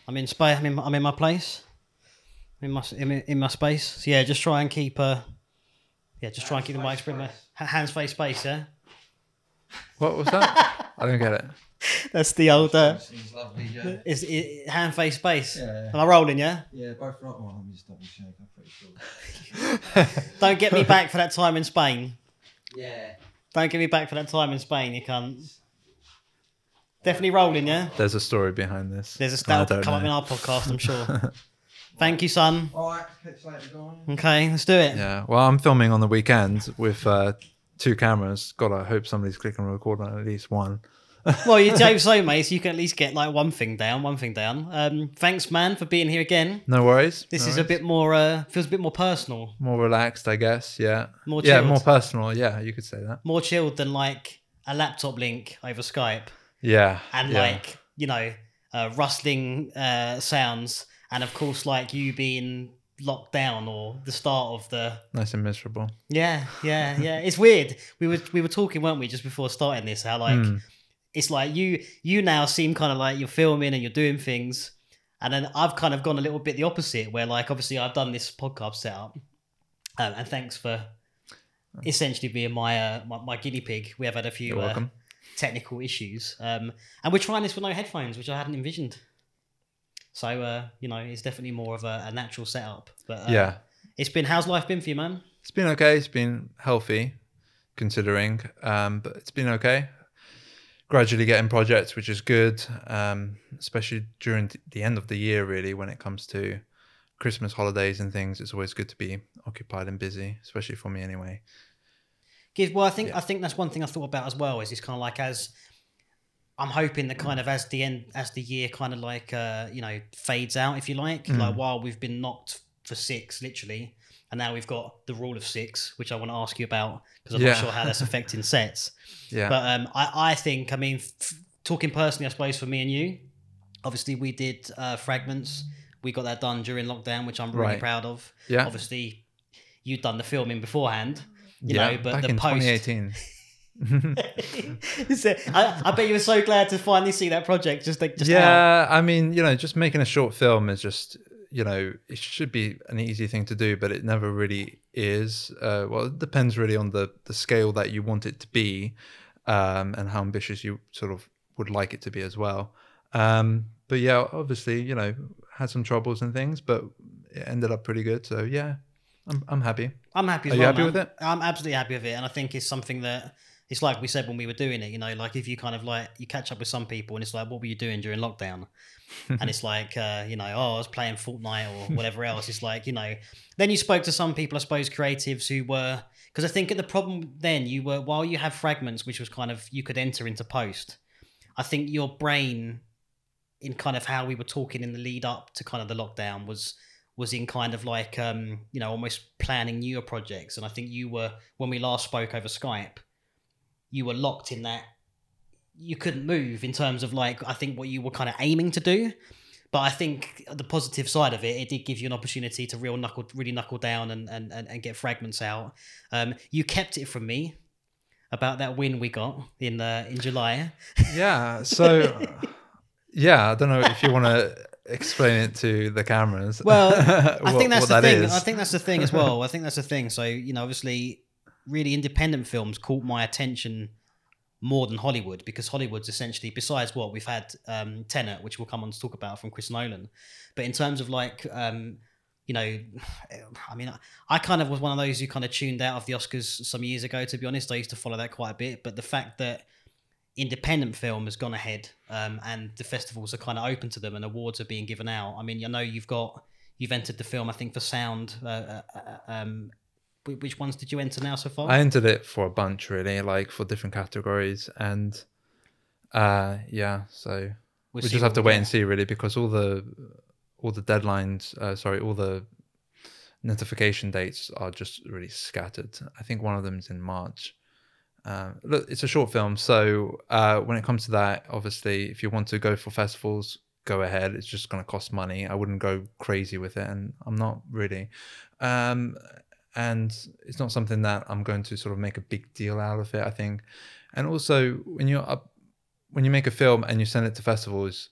I'm in space. I'm in my place. In my space. So yeah, just try and keep try and keep the mic spread. Hands, face, space. Yeah. What was that? I don't get it. That's the old. Seems lovely, yeah. Is hand, face, space? Yeah. Am I rolling? Yeah. Yeah, both right. Well, let me just double check. I'm pretty sure. Don't get me back for that time in Spain. Yeah. Don't get me back for that time in Spain. You can't. Definitely rolling. Yeah. There's a story behind this. There's a I stout don't come up know. in our podcast. I'm sure. Thank you, son. All right, catch you later, go on. Okay, let's do it. Yeah. Well, I'm filming on the weekend with 2 cameras. God, I hope somebody's clicking record on at least one. Well, you hope so, mate. So you can at least get like one thing down. Thanks, man, for being here again. No worries. This no is worries. a bit more feels a bit more personal, more relaxed, I guess. Yeah. More yeah, chilled. more personal. Yeah, you could say that. more chilled than like a laptop link over Skype Yeah. and yeah. like rustling sounds, and of course like you being locked down or the start of the Nice and miserable. yeah. It's weird. We were talking, weren't we, just before starting this? How like it's like you now seem kind of like you're filming and you're doing things, and then I've kind of gone a little bit the opposite, where like obviously I've done this podcast setup, and thanks for essentially being my guinea pig. We have had a few You're welcome. technical issues, and we're trying this with no headphones, which I hadn't envisioned. So it's definitely more of a natural setup. But Yeah. how's life been for you, man? It's been okay. It's been healthy, considering, but it's been okay. Gradually getting projects, which is good, especially during the end of the year, really, when it comes to Christmas holidays and things. It's always good to be occupied and busy, especially for me anyway. Well, I think that's one thing I thought about as well. Is it's kind of like as I'm hoping that kind of as the year kind of like fades out, if you like while we've been knocked for 6 literally, and now we've got the rule of 6, which I want to ask you about because I'm not sure how that's affecting sets. Yeah. But I think, I mean, talking personally, I suppose for me and you, obviously we did Fragments. We got that done during lockdown, which I'm really proud of. Yeah. Obviously, you'd done the filming beforehand. You yeah, know, but back the in post 2018. I bet you were so glad to finally see that project just out. Yeah, I mean, just making a short film is just, it should be an easy thing to do, but it never really is. Well, it depends really on the scale that you want it to be, and how ambitious you sort of would like it to be as well. But yeah, obviously, had some troubles and things, but it ended up pretty good. So yeah, I'm happy. I'm happy as Are well, you happy man. with it? I'm absolutely happy with it, and I think it's something that it's like we said when we were doing it. Like if you kind of like you catch up with some people, and it's like, what were you doing during lockdown? And it's like, I was playing Fortnite or whatever else. It's like, then you spoke to some people, I suppose, creatives who were, because I think the problem then you were, while you have Fragments, which was kind of, you could enter into post, I think your brain in kind of how we were talking in the lead up to kind of the lockdown was in kind of like, almost planning newer projects. And I think you were, when we last spoke over Skype, you were locked in that you couldn't move in terms of like, I think what you were kind of aiming to do. But I think the positive side of it did give you an opportunity to really knuckle down and get Fragments out. You kept it from me about that win we got in July. Yeah. So, yeah, I don't know if you want to explain it to the cameras. Well, I think that's the thing. Is. I think that's the thing as well. I think that's the thing. So, obviously, really independent films caught my attention more than Hollywood, because Hollywood's essentially, besides what we've had Tenet, which we'll come on to talk about from Chris Nolan, but in terms of like I mean, I kind of was one of those who kind of tuned out of the Oscars some years ago, to be honest. I used to follow that quite a bit, but the fact that independent film has gone ahead and the festivals are kind of open to them and awards are being given out. I mean, I know you've entered the film, I think, for sound. Which ones did you enter now so far? I entered it for a bunch, really, like for different categories, and so we just have to wait and see, really, because all the deadlines, all the notification dates are just really scattered. I think one of them is in March. Look, it's a short film, so when it comes to that, obviously, if you want to go for festivals, go ahead. It's just going to cost money. I wouldn't go crazy with it, and I'm not really. And it's not something that I'm going to sort of make a big deal out of it, I think. And also, when you make a film and you send it to festivals,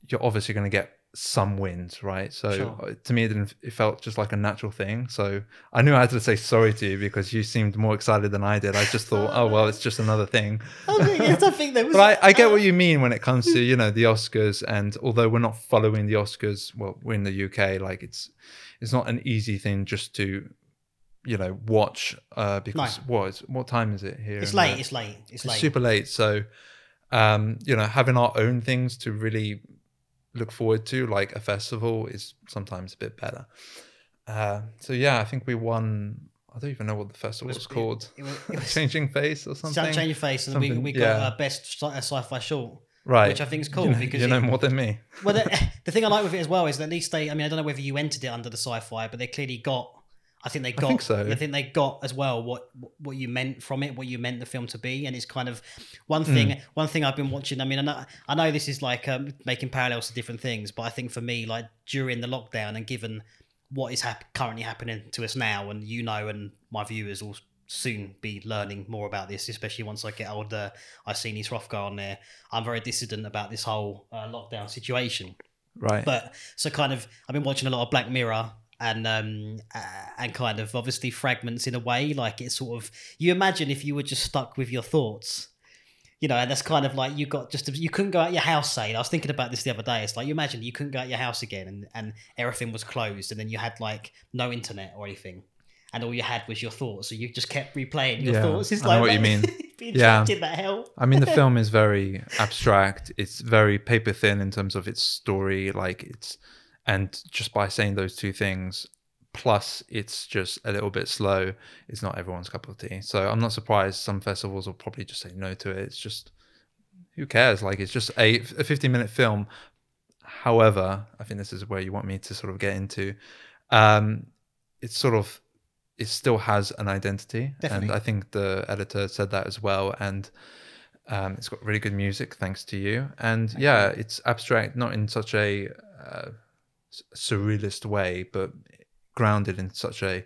you're obviously going to get some wins, right? So Sure. to me, it felt just like a natural thing. So I knew I had to say sorry to you because you seemed more excited than I did. I just thought, oh well, it's just another thing. I think there was. But I get what you mean when it comes to, you know, the Oscars. And although we're not following the Oscars, well, we're in the UK, like it's not an easy thing just to, you know, watch because what time is it here? It's in late. the- It's late. It's It's late. super late. So, you know, having our own things to really look forward to, like a festival, is sometimes a bit better. So yeah, I think we won. I don't even know what the festival was called. It was Changing Face or something. Change Your Face, and we Something, got yeah. best sci-fi short, Right. which I think is cool You know, because you know more than me. well, the thing I like with it as well is that at least they. I mean, I don't know whether you entered it under the sci-fi, but they clearly got. I think they got. I think so. I think they got as well what you meant from it, what you meant the film to be, and it's kind of one thing. One thing I've been watching. I mean, I know this is like making parallels to different things, but I think for me, like during the lockdown and given what is currently happening to us now, and you know, and my viewers will soon be learning more about this, especially once I get older. I see Nis Rothgar on there. I'm very dissident about this whole lockdown situation. Right. But so kind of, I've been watching a lot of Black Mirror and kind of obviously fragments in a way, like it's sort of, you imagine if you were just stuck with your thoughts, you know, and that's kind of like you couldn't go out your house, say. I was thinking about this the other day. It's like, you imagine you couldn't go out your house again and everything was closed and then you had like no internet or anything. And all you had was your thoughts, so you just kept replaying your thoughts. It's I like, know what you mean. being trapped in that hell. I mean, the film is very abstract. It's very paper thin in terms of its story. And just by saying those two things, plus it's just a little bit slow, it's not everyone's cup of tea. So I'm not surprised some festivals will probably just say no to it. It's just, who cares? Like, it's just a 15-minute film. However, I think this is where you want me to sort of get into. It's sort of, it still has an identity. Definitely. And I think the editor said that as well. And it's got really good music, thanks to you. And yeah, it's abstract, not in such a surrealist way, but grounded in such a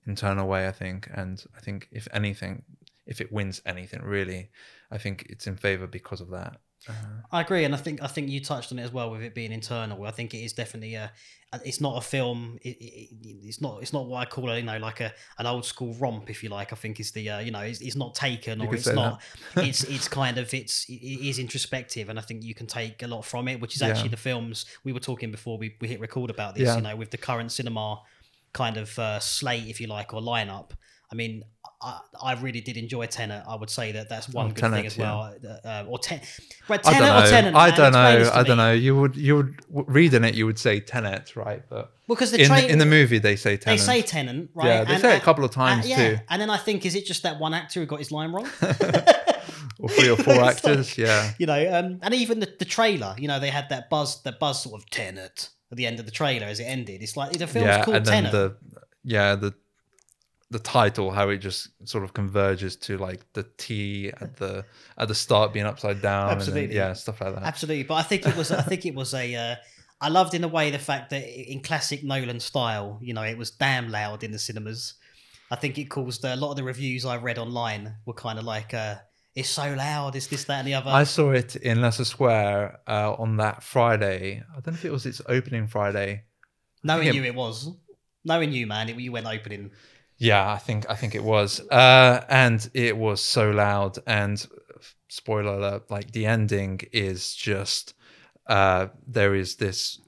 internal way, I think. And I think if anything, if it wins anything really, I think it's in favor because of that. I agree, and I think you touched on it as well with it being internal. I think it is definitely it's not a film. It's not what I call it, you know, like an old school romp, if you like. I think it's the you know, it's not Taken, or it's not. it's kind of it is introspective, and I think you can take a lot from it, which is actually the films we were talking before we hit record about this. You know, with the current cinema kind of slate, if you like, or lineup. I mean, I really did enjoy Tenet. I would say that's one good thing as well. Or Tenet or Tenet. I don't know. You would reading it, you would say Tenet, right? But because in the movie they say Tenet. They say Tenet, right? Yeah, they say it a couple of times too. And then I think, is it just that one actor who got his line wrong? Or 3 or 4 actors, like, yeah. You know, and even the trailer, you know, they had that buzz sort of Tenet at the end of the trailer as it ended. It's like the film's called Tenet. The title, how it just sort of converges to like the T at the start being upside down. Absolutely. And then, stuff like that. Absolutely. But I think it was I loved in a way the fact that in classic Nolan style, you know, it was damn loud in the cinemas. I think it caused a lot of the reviews I read online were kind of like, it's so loud, it's this, that, and the other. I saw it in Leicester Square on that Friday. I don't know if it was its opening Friday. Knowing you, man, you went opening. Yeah, I think it was, and it was so loud. And spoiler alert, like the ending is just there is this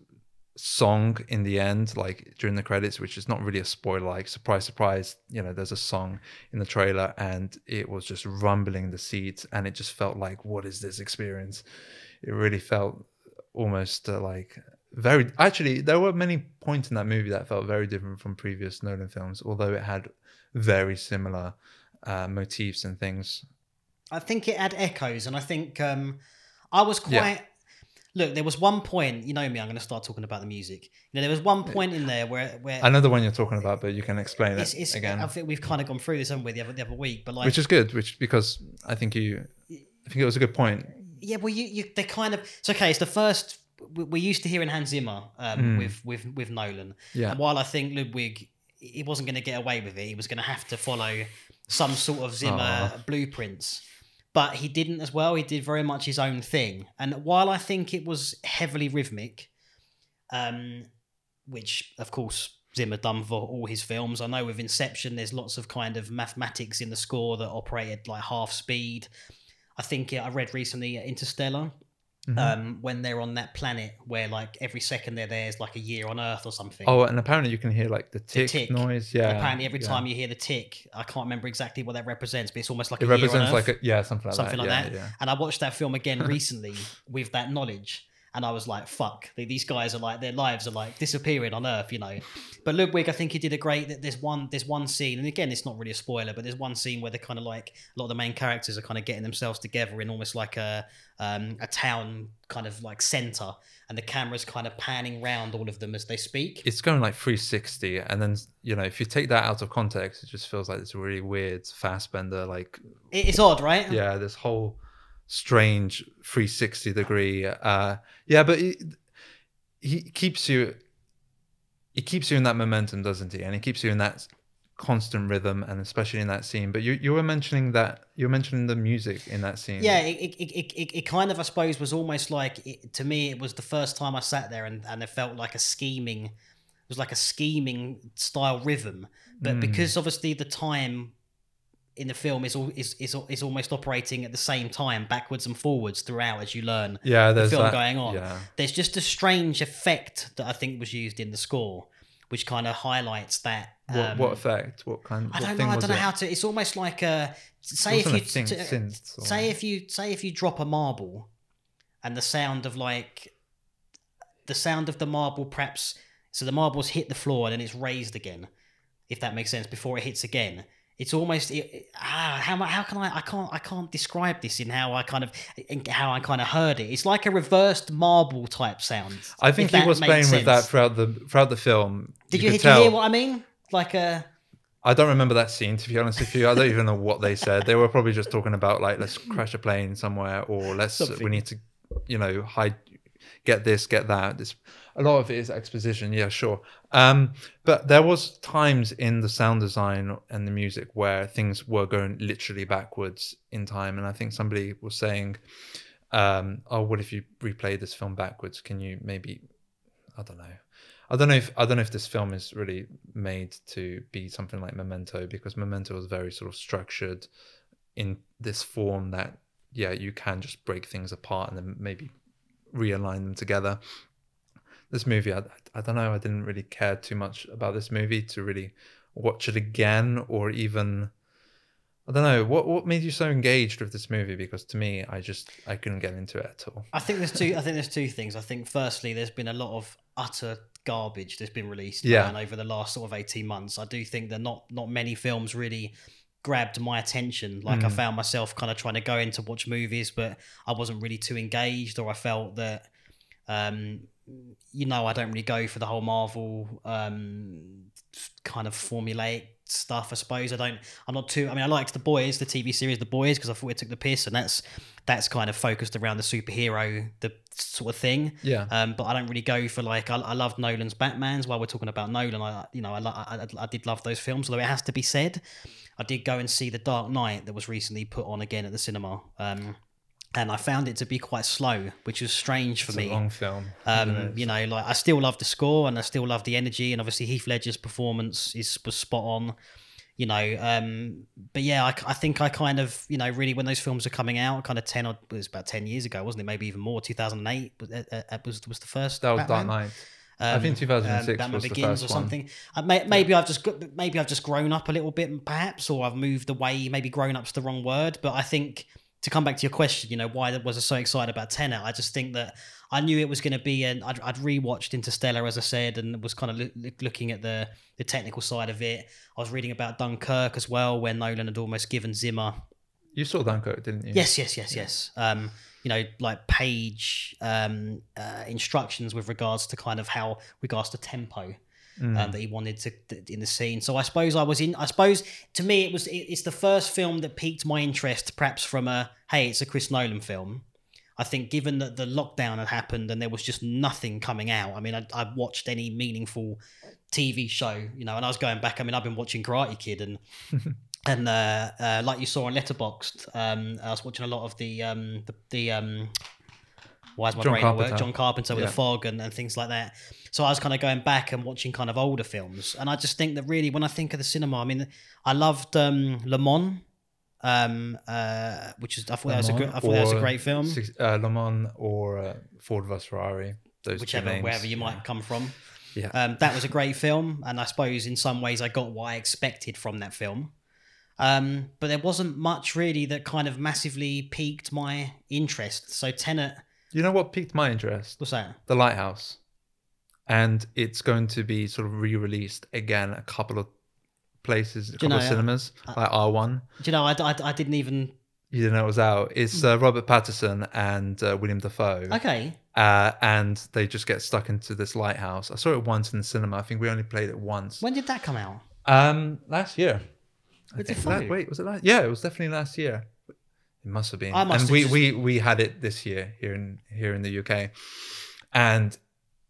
song in the end, like during the credits, which is not really a spoiler. Like surprise, surprise, you know, there's a song in the trailer, and it was just rumbling the seats, and it just felt like, what is this experience? It really felt almost like. Actually, there were many points in that movie that felt very different from previous Nolan films, although it had very similar motifs and things. I think it had echoes, and I think I was quite. Yeah. Look, there was one point. You know me, I'm going to start talking about the music. You know, there was one point in there where I know the one you're talking about, but you can explain it again. I think we've kind of gone through this, haven't we, the other week? But like, which is good, because I think it was a good point. Yeah, well, they kind of. It's okay. It's the first. We're used to hearing Hans Zimmer with Nolan. Yeah. And while I think Ludwig, he wasn't going to get away with it, he was going to have to follow some sort of Zimmer blueprints. But he didn't as well. He did very much his own thing. And while I think it was heavily rhythmic, which of course Zimmer done for all his films. I know with Inception, there's lots of kind of mathematics in the score that operated like half speed. I think I read recently Interstellar, when they're on that planet where like every second they're there is like a year on Earth or something. Oh, and apparently you can hear like the tick noise. Yeah. And apparently every time you hear the tick, I can't remember exactly what that represents, but it's almost like it a year on represents Earth. like something like that. Yeah. And I watched that film again recently with that knowledge. And I was like, fuck, these guys are like, their lives are like disappearing on Earth, you know. But Ludwig, I think he did a great, there's one scene, and again, it's not really a spoiler, but there's one scene where they're kind of like, a lot of the main characters are kind of getting themselves together in almost like a town kind of like center, and the camera's kind of panning round all of them as they speak. It's going like 360, and then, you know, if you take that out of context, it just feels like this really weird Fassbender, like... It's odd, right? Yeah, this whole... strange 360 degree but he keeps you in that momentum, doesn't he? And he keeps you in that constant rhythm, and especially in that scene. But you were mentioning the music in that scene. Yeah, it kind of, I suppose, was almost like, to me, it was the first time I sat there and it felt like a scheming style rhythm, but because obviously the time in the film is almost operating at the same time, backwards and forwards throughout as you learn the film going on. Yeah. There's just a strange effect that I think was used in the score, which kind of highlights that. What effect? What kind? I don't know how to. It's almost like say if you drop a marble, and the sound of the marble, perhaps, so the marbles hit the floor and then it's raised again, if that makes sense, before it hits again. It's almost how can I can't describe this in how I kind of heard it. It's like a reversed marble type sound. I think he was playing with that throughout the film. Did you hear what I mean? Like a... I don't remember that scene, to be honest with you. I don't even know what they said. They were probably just talking about like, let's crash a plane somewhere, or we need to, you know, hide, get this, get that. A lot of it is exposition, yeah, sure. But there was times in the sound design and the music where things were going literally backwards in time. And I think somebody was saying, what if you replay this film backwards? Can you maybe, I don't know if this film is really made to be something like Memento, because Memento was very sort of structured in this form that, yeah, you can just break things apart and then maybe realign them together. This movie, I don't know, I didn't really care too much about this movie to really watch it again, or even, I don't know, what made you so engaged with this movie? Because to me, I couldn't get into it at all. I think there's two things. I think firstly, there's been a lot of utter garbage that's been released over the last sort of 18 months. I do think that not many films really grabbed my attention. Like I found myself kind of trying to go in to watch movies, but I wasn't really too engaged, or I felt that you know, I don't really go for the whole Marvel kind of formulaic stuff, I suppose. I liked The Boys, the TV series The Boys, because I thought it took the piss, and that's kind of focused around the superhero, the sort of thing. Yeah. But I don't really go for like, I loved Nolan's Batmans. While we're talking about Nolan, I did love those films, although it has to be said, I did go and see The Dark Knight that was recently put on again at the cinema. And I found it to be quite slow, which was strange for me. It's a long film. You know, like, I still love the score and I still love the energy, and obviously Heath Ledger's performance was spot on. You know, but yeah, I think I kind of, you know, really when those films are coming out, kind of it was about 10 years ago, wasn't it? Maybe even more. 2008 was the first. That was Batman. Dark Knight. I think 2006 Batman was Begins the first or something. Maybe I've just grown up a little bit, perhaps, or I've moved away. Maybe grown up's the wrong word, but I think, to come back to your question, you know, why was I so excited about Tenet? I just think that I knew it was going to be, and I'd rewatched Interstellar, as I said, and was kind of looking at the technical side of it. I was reading about Dunkirk as well, where Nolan had almost given Zimmer. You saw Dunkirk, didn't you? Yes. You know, like page instructions with regards to kind of regards to tempo. That he wanted to in the scene. So I suppose to me it's the first film that piqued my interest, perhaps from it's a Chris Nolan film. I think given that the lockdown had happened and there was just nothing coming out. I mean, I watched any meaningful TV show, you know, and I was going back. I mean, I've been watching Karate Kid and and like you saw on Letterboxd, I was watching a lot of the why is my brain at work? John Carpenter with The Fog and things like that. So I was kind of going back and watching kind of older films, and I just think that really, when I think of the cinema, I mean, I loved Le Mans, which is I thought that was a great film. Le Mans or Ford vs Ferrari, those Whichever, two names. wherever you might come from. Yeah, that was a great film, and I suppose in some ways I got what I expected from that film. But there wasn't much really that kind of massively piqued my interest. So Tenet. You know what piqued my interest? What's that? The Lighthouse. And it's going to be sort of re-released again a couple of places, a couple of cinemas, like R1. Do you know, I didn't even... You didn't know it was out. It's Robert Pattinson and William Dafoe. Okay. And they just get stuck into this lighthouse. I saw it once in the cinema. I think we only played it once. When did that come out? Last year. With Dafoe? Wait, was it last? Yeah, it was definitely last year. It must have been. We had it this year here in the UK, and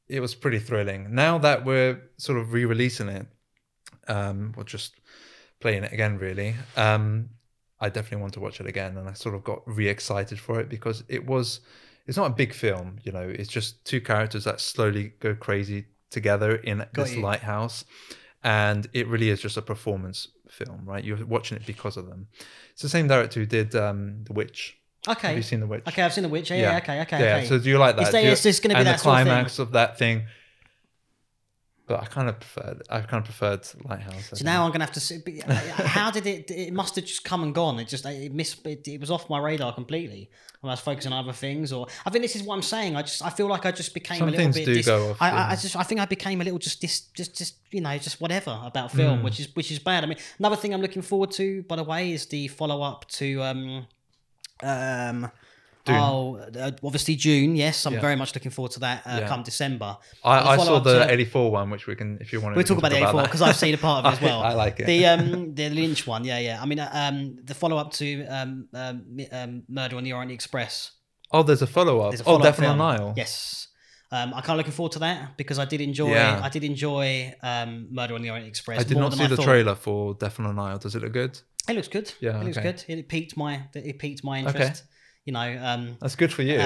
it was pretty thrilling. Now that we're sort of re-releasing it, or just playing it again, really, I definitely want to watch it again, and I sort of got re-excited for it because it's not a big film, you know. It's just two characters that slowly go crazy together in this lighthouse, and it really is just a performance film, right? You're watching it because of them. It's the same director who did The Witch. Okay. Have you seen The Witch? Okay, I've seen The Witch. Yeah. Okay. So do you like that? Is this going to be that the climax sort of that thing? But I kind of preferred Lighthouse. So now I'm going to have to see. How did it must have just come and gone. It was off my radar completely. I was focusing on other things, or I think this is what I'm saying. I feel like I just became Some a little things bit. do go off. I think I became a little just whatever about film, which is bad. I mean, another thing I'm looking forward to, by the way, is the follow up to obviously June. Yes, I'm very much looking forward to that come December. I saw the 84 one, which we can, if you want to. We'll talk about the 84 because I've seen a part of it as well. I like it. The Lynch one, yeah. I mean, the follow up to Murder on the Orient Express. Oh, there's a follow up. Oh, Death on the Nile. Yes. I'm kind of looking forward to that because I did enjoy. I did enjoy Murder on the Orient Express. I did not see the trailer for Death on the Nile. Does it look good? It looks good. Yeah, it looks good. It piqued my interest. Okay. You know, that's good for you.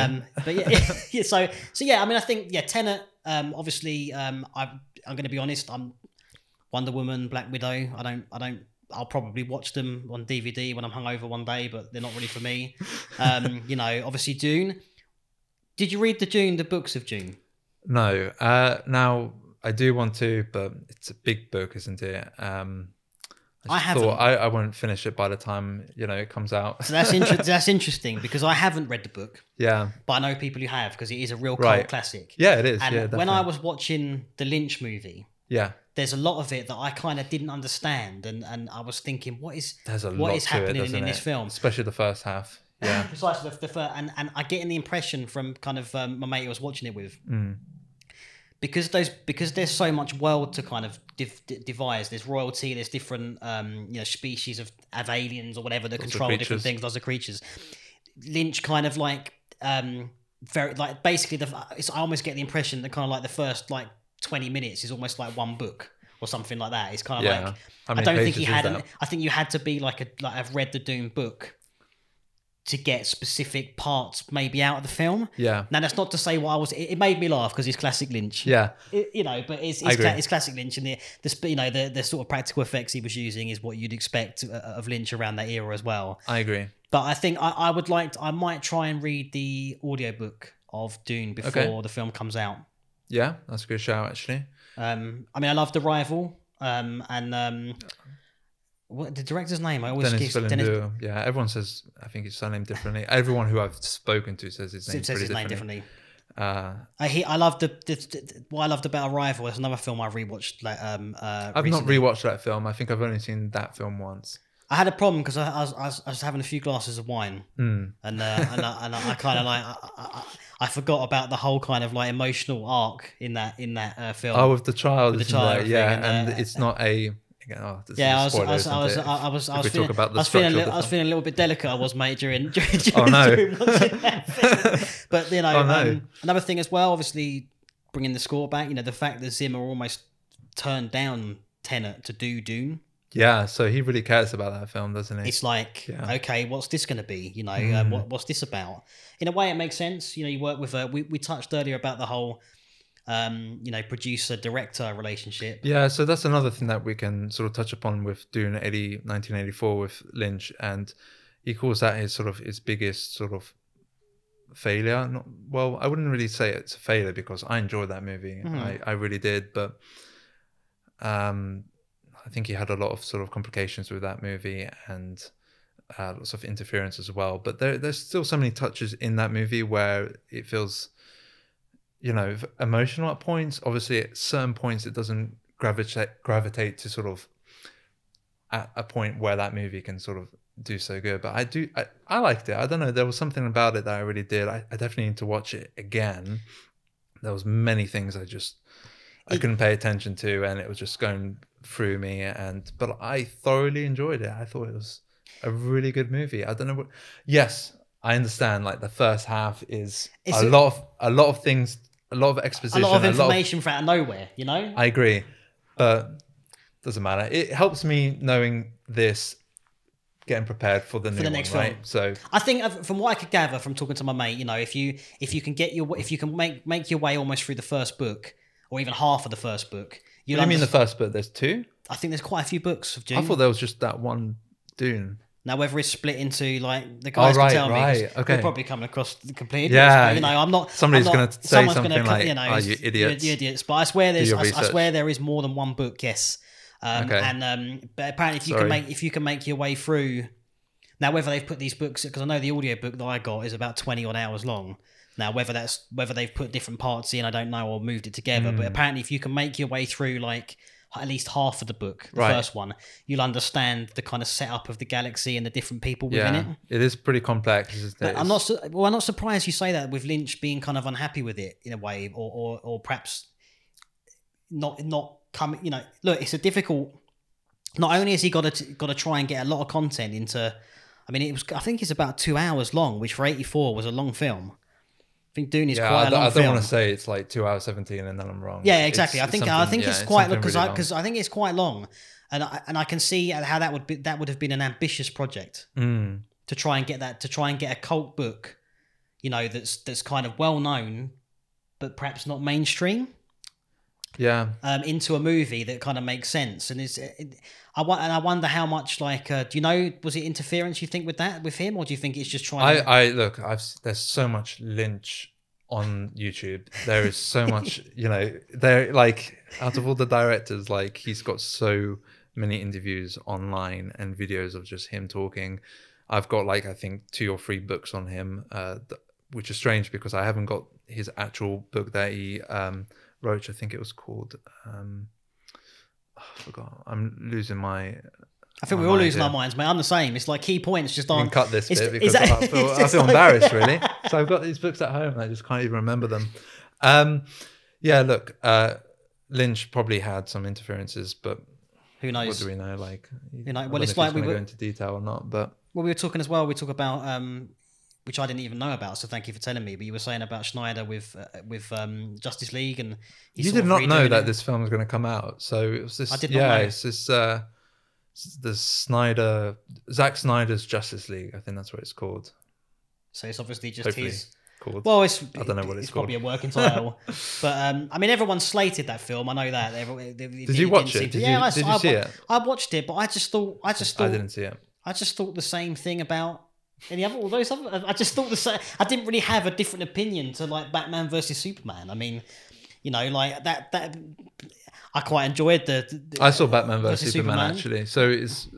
But yeah, so yeah. I mean, I think Tenet. Obviously, I'm going to be honest. I'm Wonder Woman, Black Widow. I'll probably watch them on DVD when I'm hungover one day, but they're not really for me. You know, obviously Dune. Did you read the books of Dune? No. Now I do want to, but it's a big book, isn't it? I haven't. I won't finish it by the time it comes out. So that's that's interesting because I haven't read the book. Yeah, but I know people who have because it is a real cult classic. Yeah, it is. And when I was watching the Lynch movie, there's a lot of it that I kind of didn't understand, and I was thinking, what is happening in this film, especially the first half. Yeah, precisely the first, and I get the impression from kind of my mate I was watching it with. Because there's so much world to kind of devise. There's royalty. There's different species of aliens or whatever that control different things. Lots of creatures. Lynch kind of very basically I almost get the impression that kind of the first 20 minutes is almost like one book or something like that. It's kind of I don't think he had. I think you had to be I've read the Dune book to get specific parts maybe out of the film. Yeah. Now that's not to say what I was. It made me laugh because it's classic Lynch. Yeah. But it's classic Lynch, and the sort of practical effects he was using is what you'd expect of Lynch around that era as well. I agree. But I think I might try and read the audiobook of Dune before the film comes out. Yeah, that's a good shout actually. I mean, I loved Arrival, and. What the director's name? I always Denis Villeneuve. Yeah, everyone says I think his surname differently. Everyone who I've spoken to says his name differently. I loved what I loved about Arrival. There's another film I rewatched. I've not rewatched that film. I think I've only seen that film once. I had a problem because I was having a few glasses of wine, and I kind of I forgot about the whole kind of emotional arc in that film. Oh, with the child, with the child, and it's not a. I was feeling a little bit delicate. I was, mate, during watching that film. But another thing as well, obviously bringing the score back. The fact that Zimmer almost turned down Tenet to do Dune. Yeah, so he really cares about that film, doesn't he? It's okay, what's this going to be? What's this about? In a way, it makes sense. You work with we touched earlier about the whole you know, producer director relationship. Yeah, so that's another thing that we can sort of touch upon with Dune 1984 with Lynch, and he calls that his biggest sort of failure. Not, well, I wouldn't really say it's a failure because I enjoyed that movie. I really did, but I think he had a lot of sort of complications with that movie and lots of interference as well. But there's still so many touches in that movie where it feels, you know, emotional at points. Obviously, at certain points, it doesn't gravitate to sort of at a point where that movie can sort of do so good. But I liked it. I don't know. There was something about it that I really did. I definitely need to watch it again. There was many things I couldn't pay attention to, and it was just going through me. But I thoroughly enjoyed it. I thought it was a really good movie. I don't know what. Yes, I understand. Like the first half is a lot of things, a lot of exposition, a lot of information from out of nowhere. You know. I agree, but doesn't matter. It helps me knowing this, getting prepared for the next film. Right? So I think from what I could gather from talking to my mate, you know, if you can make your way almost through the first book or even half of the first book. What do you mean the first book? There's two? I think there's quite a few books of Dune. I thought there was just that one Dune. Now, whether it's split into like the guys can tell me, okay. We're probably coming across the complete idiots. Yeah, but, you know, I'm not. Somebody's going to say something like, you know, "Are you idiots?" You're idiots. But I swear there is more than one book. Yes. Okay. And but apparently, if you can make your way through. Now, whether they've put these books, because I know the audio book that I got is about 20 odd hours long. Now, whether they've put different parts in, I don't know, or moved it together. But apparently, if you can make your way through like at least half of the book, the first one, you'll understand the kind of setup of the galaxy and the different people within it. It is pretty complex. But I'm not surprised you say that with Lynch being kind of unhappy with it in a way, or perhaps not coming. You know, look, it's a difficult. Not only has he got to try and get a lot of content into. I mean, I think it's about 2 hours long, which for 84 was a long film. I think Dune is quite a long film. I don't want to say it's like 2 hours 17 and then I'm wrong. Yeah, exactly. I think it's quite because I think it's quite long, and I can see how that would have been an ambitious project to try and get a cult book, you know, that's kind of well known, but perhaps not mainstream. Yeah. Into a movie that kind of makes sense, and I wonder how much like do you know, was it interference you think with him, or do you think it's just trying? There's so much Lynch on YouTube. There is so much, you know, there like out of all the directors, like he's got so many interviews online and videos of just him talking. I've got like I think 2 or 3 books on him, which is strange because I haven't got his actual book that he wrote. I think it was called. I forgot. I'm losing my. I think we're all losing our minds, mate. I'm the same. It's like key points just aren't. You can cut this bit because I feel embarrassed, really. So I've got these books at home and I just can't even remember them. Yeah, look, Lynch probably had some interferences, but who knows? What do we know? Like, you know, well, it's like we go into detail or not, but we were talking as well. We talk about which I didn't even know about, so thank you for telling me. But you were saying about Snyder with Justice League, and you did not know that this film was going to come out. So it was this. I did not know. It's this the Zack Snyder's Justice League. I think that's what it's called. So it's obviously just Hopefully his. Called. Well, I don't know what it's called. Probably a working title, but I mean, everyone slated that film. I know that. Did you watch it? Did you see it? I watched it, but I just thought. I didn't see it. I just thought the same thing about. All those other, I just thought the same. I didn't really have a different opinion to like Batman versus Superman. I mean, you know, like that. I quite enjoyed I saw Batman versus Superman actually. So it's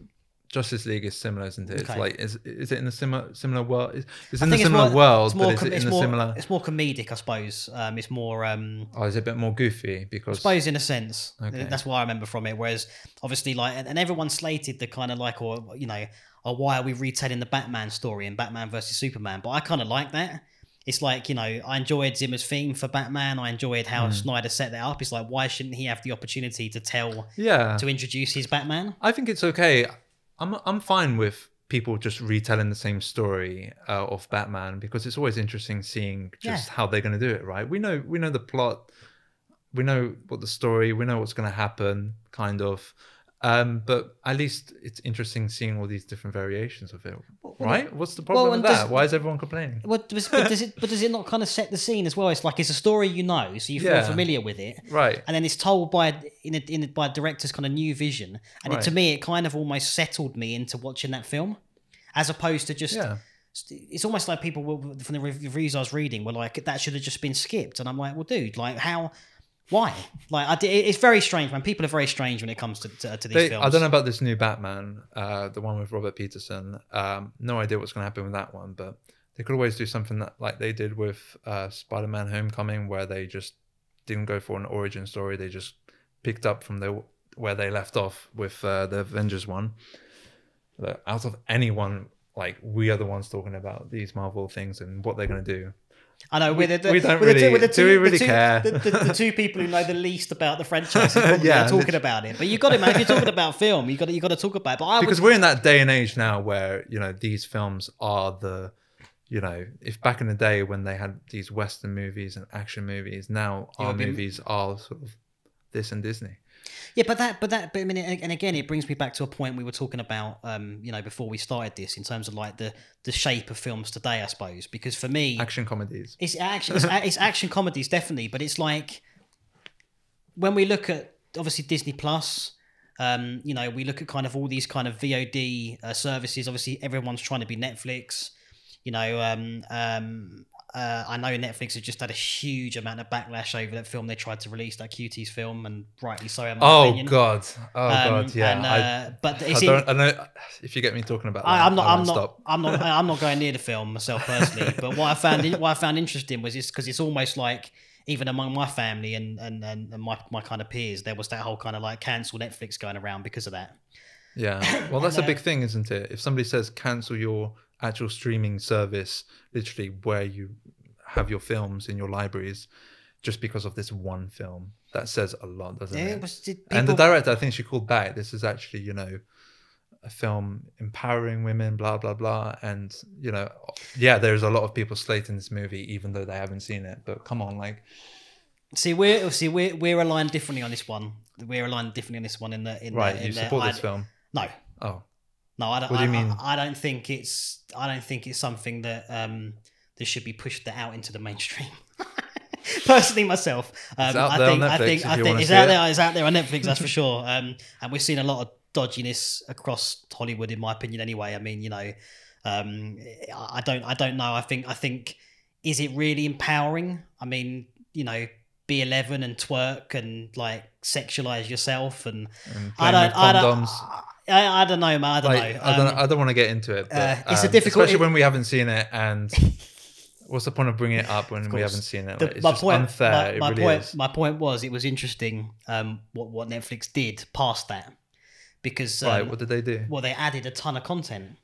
Justice League is similar, isn't it? Okay. It's like is it in a similar world? It's in a similar world, but is it in a similar? It's more comedic, I suppose. It's more. Is it a bit more goofy? Because I suppose in a sense, okay. That's what I remember from it. Whereas obviously, like, and everyone slated the kind of like, or you know. Or why are we retelling the Batman story in Batman versus Superman? But I kind of like that. It's like, you know, I enjoyed Zimmer's theme for Batman. I enjoyed how Snyder set that up. It's like, why shouldn't he have the opportunity to to introduce his Batman? I think it's okay. I'm fine with people just retelling the same story of Batman because it's always interesting seeing just how they're going to do it, right? We know the plot. We know what the story, we know what's going to happen, kind of. But at least it's interesting seeing all these different variations of it, Well, right? What's the problem with and that? Why is everyone complaining? But does it not kind of set the scene as well? It's like it's a story you know, so you feel Yeah. familiar with it, Right. and then it's told by by a director's kind of new vision, and Right. to me, it kind of almost settled me into watching that film, as opposed to just. Yeah. It's almost like people from the reviews I was reading were like, that should have just been skipped, and I'm like, well, dude, like how. Why? Like, it's very strange, man. People are very strange when it comes to these films. I don't know about this new Batman, the one with Robert Pattinson. No idea what's going to happen with that one, but they could always do something that, like they did with Spider-Man: Homecoming, where they just didn't go for an origin story. They just picked up from where they left off with the Avengers one. Out of anyone, like we are the ones talking about these Marvel things and what they're going to do. I know we don't really. Do we really care? The two people who know the least about the franchise are probably talking about it. But you got it, man. If you're talking about film, you got to talk about it. But because we're in that day and age now where these films are the, if back in the day when they had these Western movies and action movies, now our movies are sort of this and Disney. Yeah, but I mean, and again, it brings me back to a point we were talking about, before we started this, in terms of like the shape of films today, I suppose. Because for me, action comedies, it's action comedies definitely, but it's like when we look at obviously Disney Plus, we look at kind of all these kind of VOD services. Obviously, everyone's trying to be Netflix. I know Netflix have just had a huge amount of backlash over that film they tried to release, that Cuties film, and rightly so. In my opinion. God, yeah. But I know if you get me talking about that, I'm not going near the film myself personally. But what I found interesting was because it's almost like even among my family and my kind of peers, there was that whole kind of like cancel Netflix going around because of that. Yeah, well, that's a big thing, isn't it? If somebody says cancel your actual streaming service, literally where you have your films in your libraries, just because of this one film, that says a lot, doesn't it? And the director, I think she called back. This is actually, a film empowering women, blah blah blah, and there's a lot of people slating this movie even though they haven't seen it. But come on, like, we're aligned differently on this one. We're aligned differently on this one you support this film? No. Oh. No, I don't. What do you mean? I don't think it's something that that should be pushed out into the mainstream. Personally, myself, I think it's out there on Netflix. That's for sure. And we've seen a lot of dodginess across Hollywood, in my opinion. Anyway, I mean, I don't know. I think is it really empowering? I mean, be 11 and twerk and like sexualize yourself and I don't know, man. I don't know. I don't want to get into it. But, it's a difficult, especially when we haven't seen it. And what's the point of bringing it up when we haven't seen it? It's just unfair. My point was, it was interesting what Netflix did past that, because what did they do? Well, they added a ton of content.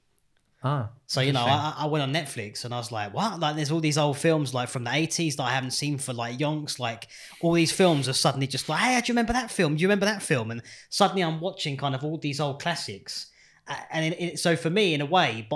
So I went on Netflix and I was like, what? Like, there's all these old films like from the 80s that I haven't seen for like yonks. Like, all these films are suddenly just like, hey, do you remember that film? Do you remember that film? And suddenly I'm watching kind of all these old classics. And so for me, in a way,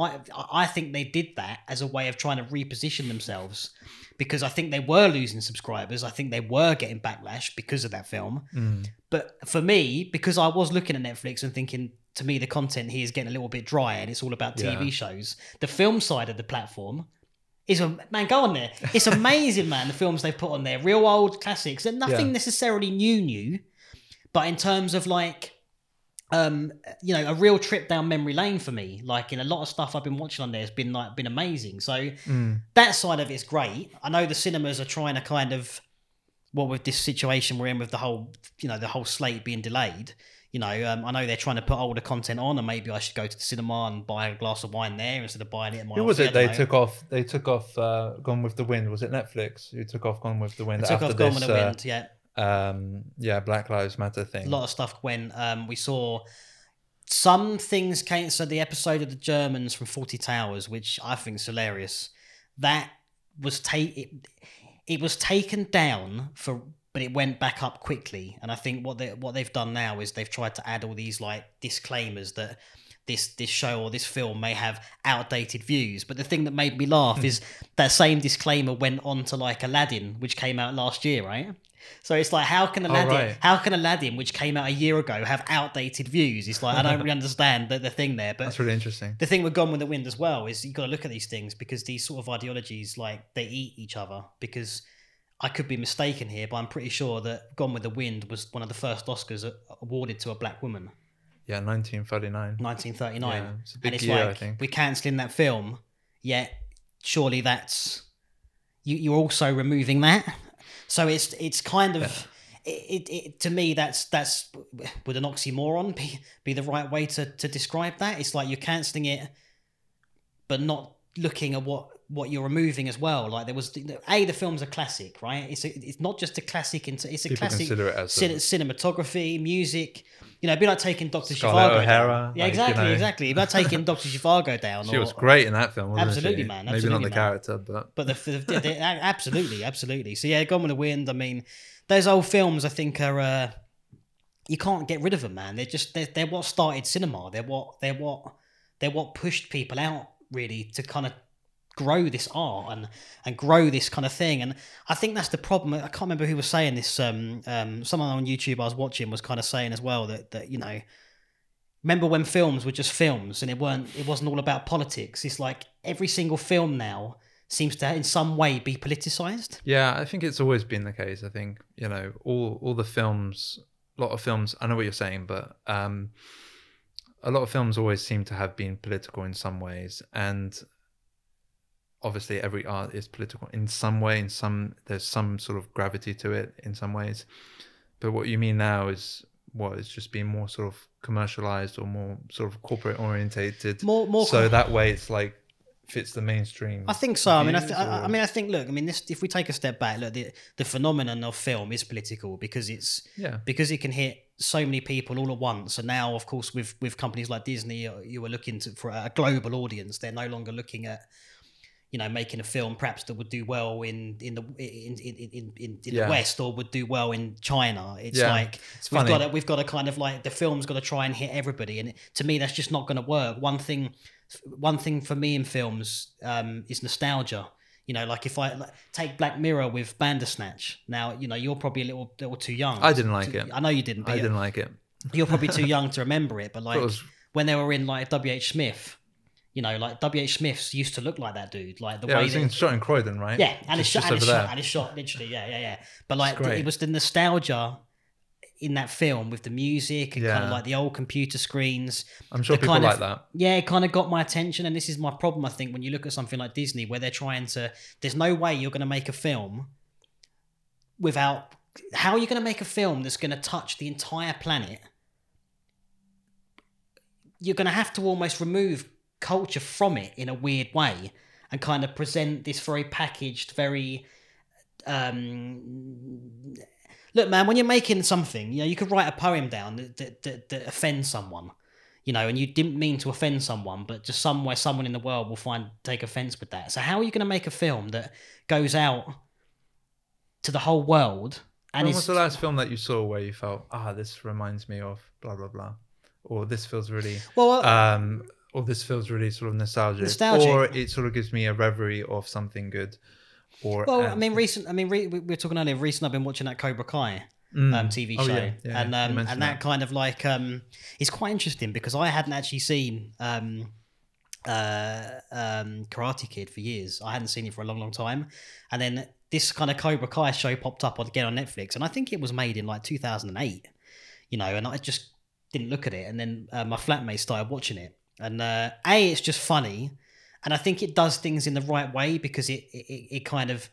I think they did that as a way of trying to reposition themselves, because I think they were losing subscribers. I think they were getting backlash because of that film. But for me, because I was looking at Netflix and thinking, to me, the content here is getting a little bit dry and it's all about TV shows. The film side of the platform is, man, go on there. It's amazing, man, the films they've put on there. Real old classics. And nothing necessarily new. But in terms of like, a real trip down memory lane for me. Like, in a lot of stuff I've been watching on there has been amazing. So that side of it's great. I know the cinemas are trying to kind of, with this situation we're in with the whole slate being delayed, I know they're trying to put older content on, and maybe I should go to the cinema and buy a glass of wine there instead of buying it at my Who was it they took off? They took off Gone with the Wind. Was it Netflix who took off Gone with the Wind? Gone with the Wind, yeah. Black Lives Matter thing. A lot of stuff went. We saw some things came. So the episode of the Germans from 40 Towers, which I think is hilarious, that was it was taken down but it went back up quickly. And I think what they've done now is they've tried to add all these like disclaimers that this show or this film may have outdated views. But the thing that made me laugh is that same disclaimer went on to like Aladdin, which came out last year, right? So it's like, how can Aladdin, right. how can Aladdin, which came out a year ago, have outdated views? It's like, I don't really understand the thing there. But That's really interesting. the thing with Gone with the Wind as well is you got to look at these things because these sort of ideologies, like, they eat each other. Because I could be mistaken here, but I'm pretty sure that Gone with the Wind was one of the first Oscars awarded to a black woman, Yeah, 1939. 1939. Yeah, it's a And big it's year, I like, think. we're cancelling that film, yet surely that's... You're also removing that. So it's kind of... It to me, that's would an oxymoron be the right way to describe that? It's like you're cancelling it, but not looking at what you're removing as well. Like, there was the film's a classic, right? It's not just a classic. It's a People classic. consider it as Cinematography, music. You know, it'd be like taking Dr. Scarlett Zhivago O'Hara, down. Yeah, like, exactly, you know. exactly. It'd be like taking Dr. Zhivago down. She or, was great in that film, wasn't Absolutely, she? man, Maybe absolutely, not the man. character, but absolutely. So yeah, Gone with the Wind. I mean, those old films, I think, are you can't get rid of them, man. They're what started cinema. They're what pushed people out, really, to kind of grow this art and grow this kind of thing. And I think that's the problem. I can't remember who was saying this. Someone on YouTube I was watching was kind of saying as well that you know, remember when films were just films and it wasn't all about politics. It's like every single film now seems to in some way be politicized. yeah, I think it's always been the case. I think, you know, all the films, a lot of films, I know what you're saying, but a lot of films always seem to have been political in some ways, and obviously every art is political in some way. There's some sort of gravity to it in some ways, but what you mean now is it's just being more sort of commercialized or more sort of corporate orientated, More so that way it's like fits the mainstream. I think so. views, I mean, I think. Look, I mean, this. If we take a step back, look, the phenomenon of film is political because because it can hit so many people all at once. And now, of course, with companies like Disney, you were looking for a global audience. They're no longer looking at, you know, making a film perhaps that would do well in the West or would do well in China. It's like we've got to kind of like the film's got to try and hit everybody, and to me that's just not going to work. One thing for me in films is nostalgia. You know, like if I take Black Mirror with Bandersnatch. Now, you know, you're probably a little too young. I didn't like it. I know you didn't. But I didn't like it. You're probably too young to remember it. But like was- when they were in like W.H. Smith. You know, like W.H. Smith's used to look like that dude. Like the Yeah, I way was thinking shot in Croydon, right? yeah, and it's Just shot, and over it's there. shot, and it's shot literally, yeah. But like, great. it was the nostalgia in that film with the music and kind of Yeah. like the old computer screens. I'm sure The people kind like of- that. Yeah, it kind of got my attention, and this is my problem. I think when you look at something like Disney, where they're trying to, there's no way you're going to make a film without. How are you going to make a film that's going to touch the entire planet? You're going to have to almost remove culture from it in a weird way and kind of present this very packaged, very look, man, when you're making something, you know, you could write a poem down that offends someone, you know, and you didn't mean to offend someone, but just somewhere someone in the world will take offense with that. So how are you going to make a film that goes out to the whole world and When is was the last film that you saw where you felt, this reminds me of blah blah blah, or this feels really or this feels really sort of nostalgic, or it sort of gives me a reverie of something good, or I mean, we were talking earlier. Recently, I've been watching that Cobra Kai TV show, yeah, you mentioned and that that. kind of like is quite interesting because I hadn't actually seen Karate Kid for years. I hadn't seen it for a long time, and then this kind of Cobra Kai show popped up again on Netflix, and I think it was made in like 2008, you know, and I just didn't look at it, and then my flatmate started watching it, and it's just funny, and I think it does things in the right way because it kind of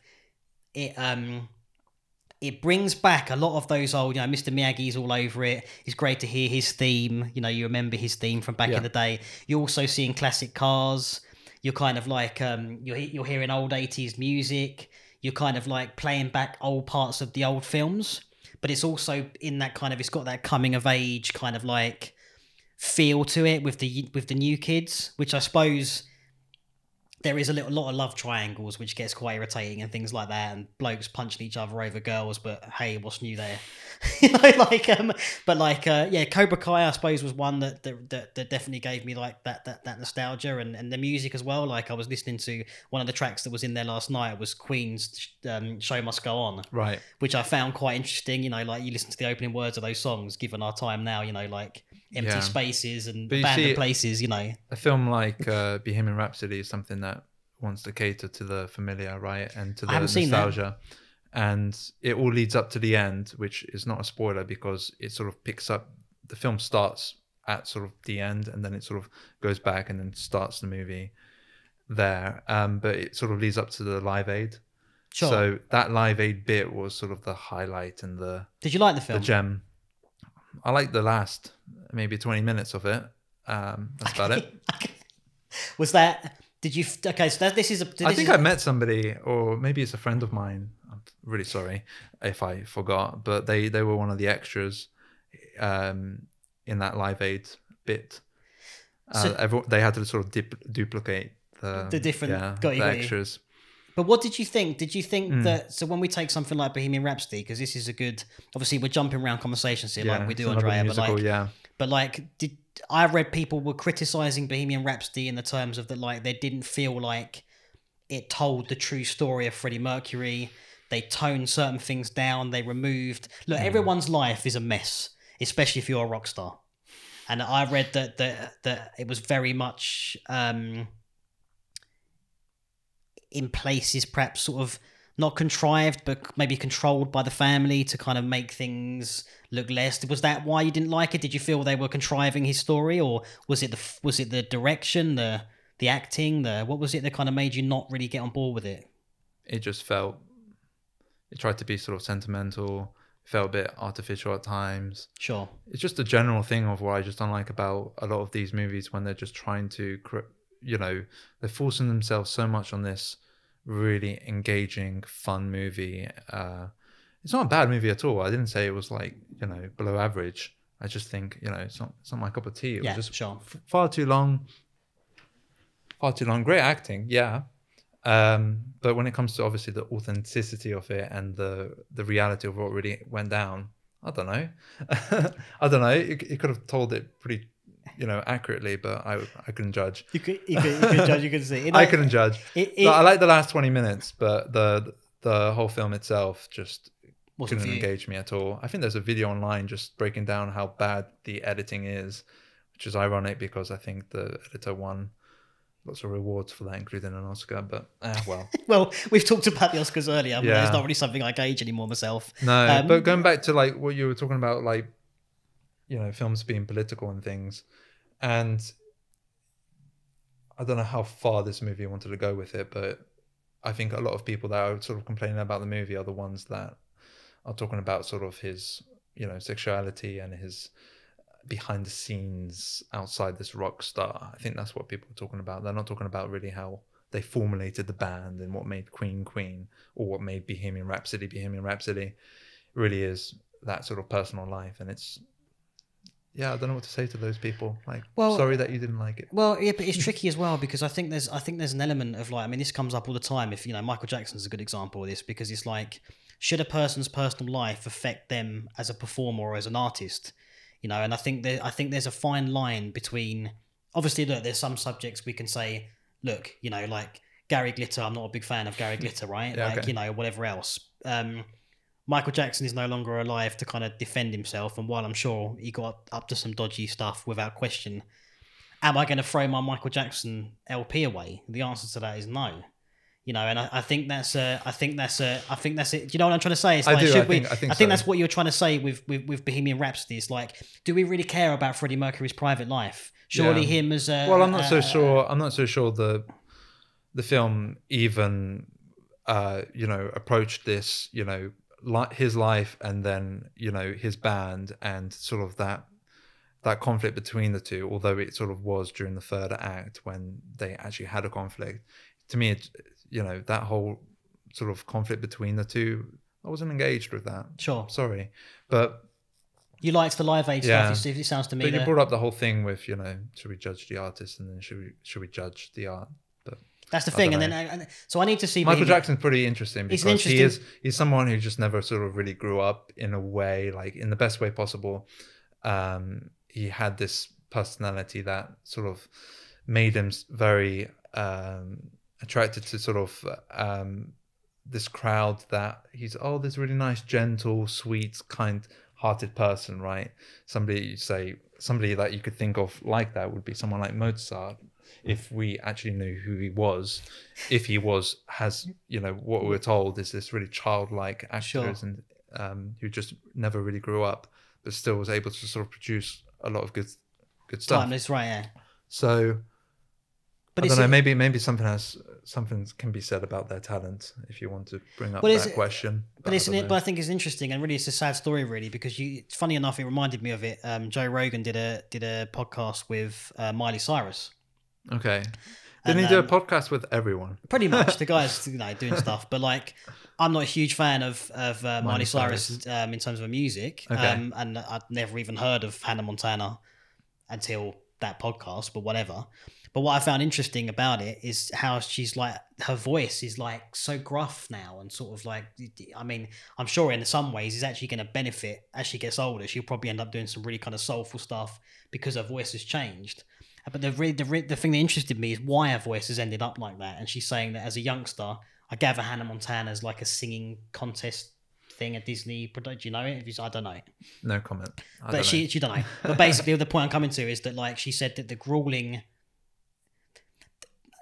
it brings back a lot of those old, you know, Mr. Miyagi's all over it. It's great to hear his theme. You know, you remember his theme from back in the day. You're also seeing classic cars. You're kind of like, you're hearing old 80s music. You're kind of like playing back old parts of the old films. But it's also in that kind of, it's got that coming of age kind of like feel to it with the new kids, which I suppose there is a lot of love triangles, which gets quite irritating and things like that, and blokes punching each other over girls. But hey, what's new there? You know, yeah, Cobra Kai, I suppose, was one that definitely gave me like that nostalgia and the music as well. Like I was listening to one of the tracks that was in there last night was Queen's "Show Must Go On," Right. which I found quite interesting. You know, like you listen to the opening words of those songs, given our time now, you know, like empty Yeah. spaces and But you abandoned see, places, you know. A film like Bohemian Rhapsody is something that wants to cater to the familiar, right, and to I the haven't seen that. nostalgia. And it all leads up to the end, which is not a spoiler because it sort of picks up. The film starts at sort of the end, and then it sort of goes back and then starts the movie there. But it sort of leads up to the Live Aid. Sure. So that Live Aid bit was sort of the highlight and Did you like the the film? gem. I like the last maybe 20 minutes of it. That's about it. Was that? Did you? Okay, so this is a. I think I met somebody, or maybe it's a friend of mine. I'm really sorry if I forgot, but they were one of the extras in that Live Aid bit. They had to sort of duplicate the different the extras. But what did you think? Did you think that? So when we take something like Bohemian Rhapsody, because this is a good. Obviously, we're jumping around conversations here, like we do, it's another Andrea. musical, But like, I read people were criticizing Bohemian Rhapsody in the terms of that, like they didn't feel like it told the true story of Freddie Mercury. They toned certain things down. They removed. Look, everyone's life is a mess, especially if you're a rock star. And I read that it was very much in places, perhaps sort of not contrived, but maybe controlled by the family to kind of make things look less. Was that why you didn't like it? Did you feel they were contriving his story, or was it the direction, the acting, what was it that kind of made you not really get on board with it? It just felt. It tried to be sort of sentimental. Felt a bit artificial at times. Sure. It's just a general thing of what I just don't like about a lot of these movies when they're just trying to, they're forcing themselves so much on this really engaging, fun movie. It's not a bad movie at all. I didn't say it was like, below average. I just think, it's not my cup of tea. It was just far too long. Great acting, yeah. But when it comes to obviously the authenticity of it and the reality of what really went down, I don't know. I don't know. It could have told it pretty, accurately, but I couldn't judge. You could judge. You could see. I couldn't judge. I like the last 20 minutes, but the whole film itself just couldn't engage me at all. I think there's a video online just breaking down how bad the editing is, which is ironic because I think the editor won lots of rewards for that, including an Oscar, but well. Well, we've talked about the Oscars earlier. It's not really something I gauge anymore myself. No, but going back to like what you were talking about, like, films being political and things, and I don't know how far this movie wanted to go with it, but I think a lot of people that are sort of complaining about the movie are the ones that are talking about sort of his, sexuality and his behind the scenes outside this rock star. I think that's what people are talking about. They're not talking about really how they formulated the band and what made Queen, or what made Bohemian Rhapsody. It really is that sort of personal life, and it's I don't know what to say to those people. Like, sorry that you didn't like it. Well, yeah, but it's tricky as well because I think there's an element of like, I mean, this comes up all the time. If Michael Jackson's a good example of this because it's like, should a person's personal life affect them as a performer or as an artist? And I think there's a fine line between, obviously, look, there's some subjects we can say, look, like Gary Glitter, I'm not a big fan of Gary Glitter, right? Whatever else. Michael Jackson is no longer alive to kind of defend himself, and while I'm sure he got up to some dodgy stuff without question, am I going to throw my Michael Jackson LP away? The answer to that is no. And I think that's it. Do you know what I'm trying to say? It's I like, do. I think that's what you're trying to say with Bohemian Rhapsody. It's like, do we really care about Freddie Mercury's private life? Surely him as a... Well, I'm not so sure. I'm not so sure the film even, approached this, his life and then, his band and sort of that conflict between the two, although it sort of was during the third act when they actually had a conflict. To me, that whole sort of conflict between the two, I wasn't engaged with that. Sure. Sorry. But you liked the Live Aid stuff, it sounds to me. But you brought up the whole thing with, should we judge the artist and then should we judge the art? But That's the I thing. don't And know. then, so I need to see Michael Bohemian- Jackson's pretty interesting He's because an he's someone who just never sort of really grew up in a way, like in the best way possible. He had this personality that sort of made him very attracted to sort of this crowd that he's this really nice, gentle, sweet, kind-hearted person, right? Somebody that you could think of like that would be someone like Mozart, if we actually knew who he was. If he has what we're told is this really childlike actors and who just never really grew up, but still was able to sort of produce a lot of good stuff. Timeless, right? Yeah. So, But I don't know. Maybe something can be said about their talent if you want to bring up that question. But I think it's interesting, and really, it's a sad story, really, because funny enough, it reminded me of it. Joe Rogan did a podcast with Miley Cyrus. Okay. Didn't he do a podcast with everyone? Pretty much, the guy's doing stuff, but like, I'm not a huge fan of Miley Cyrus in terms of her music, Okay. and I'd never even heard of Hannah Montana until that podcast, but whatever. But what I found interesting about it is how she's like, her voice is like so gruff now, and sort of like, I mean, I'm sure in some ways it's actually going to benefit as she gets older. She'll probably end up doing some really kind of soulful stuff because her voice has changed. But the thing that interested me is why her voice has ended up like that. And she's saying that as a youngster, I gather Hannah Montana's like a singing contest thing at Disney. Do you know it? I don't know. No comment. But she don't know. But basically, the point I'm coming to is that, like, she said that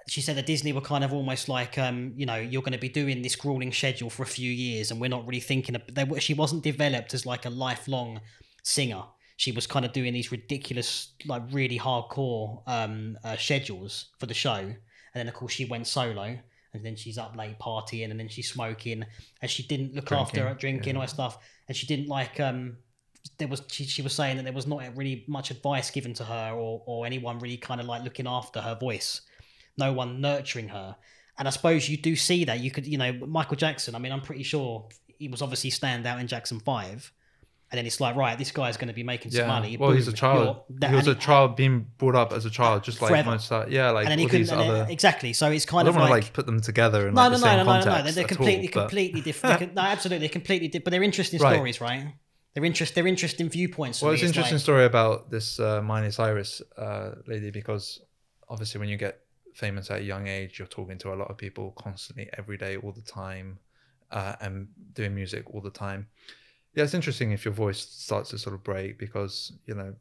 she said that Disney were kind of almost like, you're going to be doing this grueling schedule for a few years, and we're not really thinking she wasn't developed as like a lifelong singer. She was kind of doing these ridiculous, like really hardcore schedules for the show. And then, of course, she went solo, and then she's up late partying, and then she's smoking, and she didn't look after her drinking, all that stuff. And she didn't like, she was saying that there was not really much advice given to her or anyone really kind of like looking after her voice. No one nurturing her. And I suppose you do see that. You could, Michael Jackson, I mean, I'm pretty sure he was obviously stand out in Jackson 5. And then it's like, right, this guy's going to be making some money. Well, he's a child. He was a child being brought up as a child, just like Mozart. Yeah, like and then all these other... Exactly. So it's kind of of like put them together in no, the same context. They're completely different. No, absolutely, they're completely different. But they're interesting stories, right? They're interesting viewpoints. Well, it's an interesting story about this Miley Cyrus lady, because obviously when you get famous at a young age, you're talking to a lot of people constantly, every day, all the time, and doing music all the time. Yeah, it's interesting if your voice starts to sort of break, because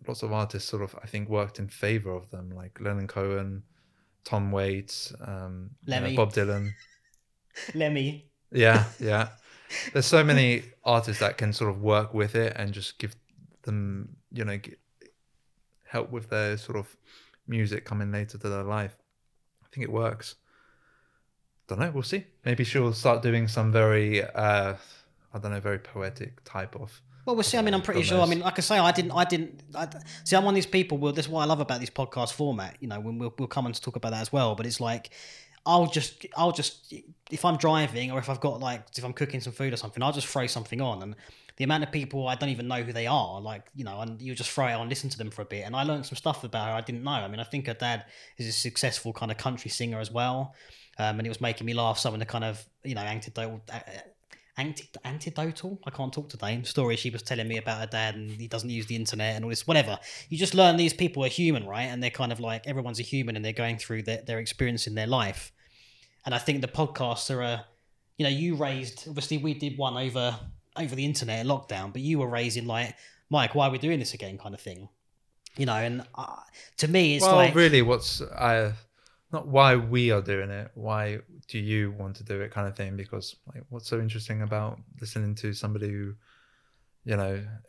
lots of artists sort of, I think, worked in favor of them, like Leonard Cohen, Tom Waits, Bob Dylan, Lemmy. Yeah. There's so many artists that can sort of work with it and just give them, help with their sort of music coming later to their life. I think it works. Don't know. We'll see. Maybe she'll start doing some very, very poetic type of. Well, we'll see. I mean, I'm pretty sure. I mean, like I say, I didn't. See, I'm one of these people. Well, that's what I love about this podcast format. When we'll come and talk about that as well. But it's like, I'll just, if I'm driving or if if I'm cooking some food or something, I'll just throw something on, and the amount of people I don't even know who they are, and you just throw it on, listen to them for a bit, and I learned some stuff about her I didn't know. I mean, I think her dad is a successful kind of country singer as well, and it was making me laugh. Some of the kind of anecdotal, I can't talk today, story she was telling me about her dad, and he doesn't use the internet and all this, whatever. You just learn these people are human, right? And they're kind of like, everyone's a human, and they're going through their experience in their life. And I think the podcasts are you raised, obviously we did one over the internet in lockdown, but you were raising like, Mike, why are we doing this again, kind of thing, and to me it's really what's not why we are doing it, why do you want to do it, kind of thing, because like, what's so interesting about listening to somebody who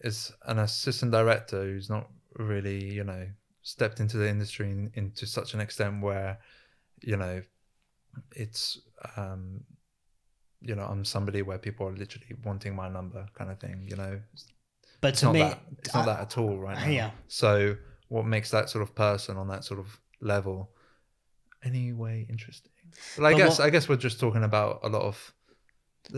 is an assistant director who's not really stepped into the industry into such an extent where it's I'm somebody where people are literally wanting my number, kind of thing, But to me, it's not that at all right now. Yeah. So what makes that sort of person on that sort of level anyway interesting? But I guess we're just talking about a lot of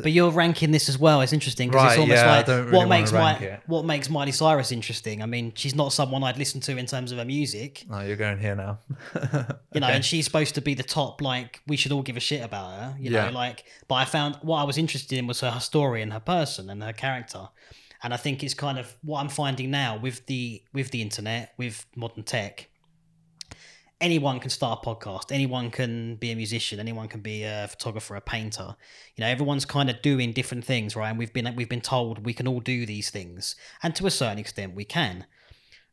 But you're ranking this as well. It's interesting because it's Right, almost yeah, I like don't really what wanna makes rank it. what makes Miley Cyrus interesting. I mean, she's not someone I'd listen to in terms of her music, Oh, you're going here now. you know, Okay. and she's supposed to be the top. Like, we should all give a shit about her, you Yeah. know. Like, but I found what I was interested in was her story and her person and her character. And I think it's kind of what I'm finding now with the internet, with modern tech. Anyone can start a podcast. Anyone can be a musician. Anyone can be a photographer, a painter. You know, everyone's kind of doing different things, right? And we've been told we can all do these things, and to a certain extent, we can.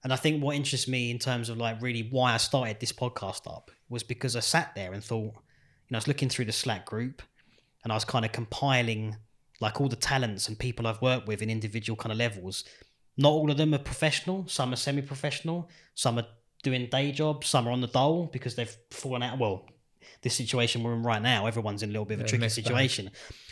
And I think what interests me in terms of like really why I started this podcast up was because I sat there and thought, you know, I was looking through the Slack group, and I was kind of compiling like all the talents and people I've worked with in individual kind of levels. Not all of them are professional. Some are semi-professional. Some are doing day jobs. Some are on the dole because they've fallen out. Well, this situation we're in right now, everyone's in a little bit of a tricky mixed bag. situation.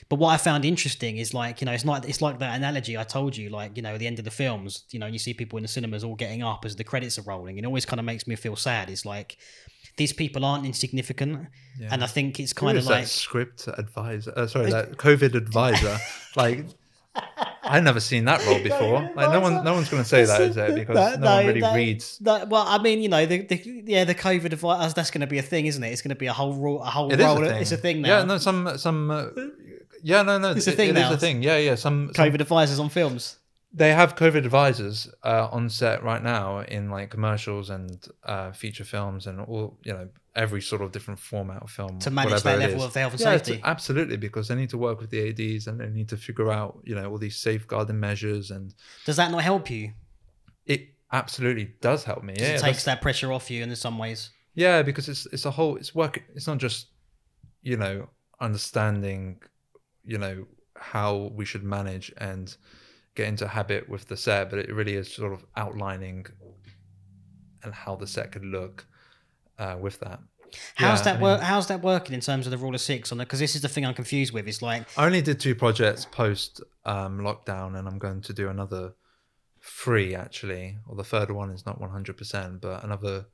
But what I found interesting is like, you know, it's like that analogy I told you, like, you know, at the end of the films, you know, you see people in the cinemas all getting up as the credits are rolling. It always kind of makes me feel sad. It's like these people aren't insignificant, Yeah. and I think it's Who kind of is like that script advisor? That COVID advisor. Like, I've never seen that role before. Like, no one's going to say that, is there? Because no one really reads. Well, I mean, you know, the COVID advice, that's going to be a thing, isn't it? It's going to be a whole It is role. a thing. It's a thing now. Yeah, no, yeah, no, It's a thing it now. is a thing. Yeah. Some COVID advisors on films. they have COVID advisors on set right now in like commercials and feature films and all, you know, every sort of different format of film To manage whatever that it level is. of health and Yeah, safety. absolutely, because they need to work with the ADs and they need to figure out, you know, all these safeguarding measures, and Does that not help you? it absolutely does help me. Yeah, It takes that pressure off you in some ways. yeah, because it's a whole, it's work. It's not just, you know, understanding, you know, how we should manage and get into habit with the set, but it really is sort of outlining and how the set could look with that. How's Yeah, that work? How's that working in terms of the rule of six on it? Because this is the thing I'm confused with. It's like I only did 2 projects post lockdown, and I'm going to do another 3 actually, or the third one is not 100%, but another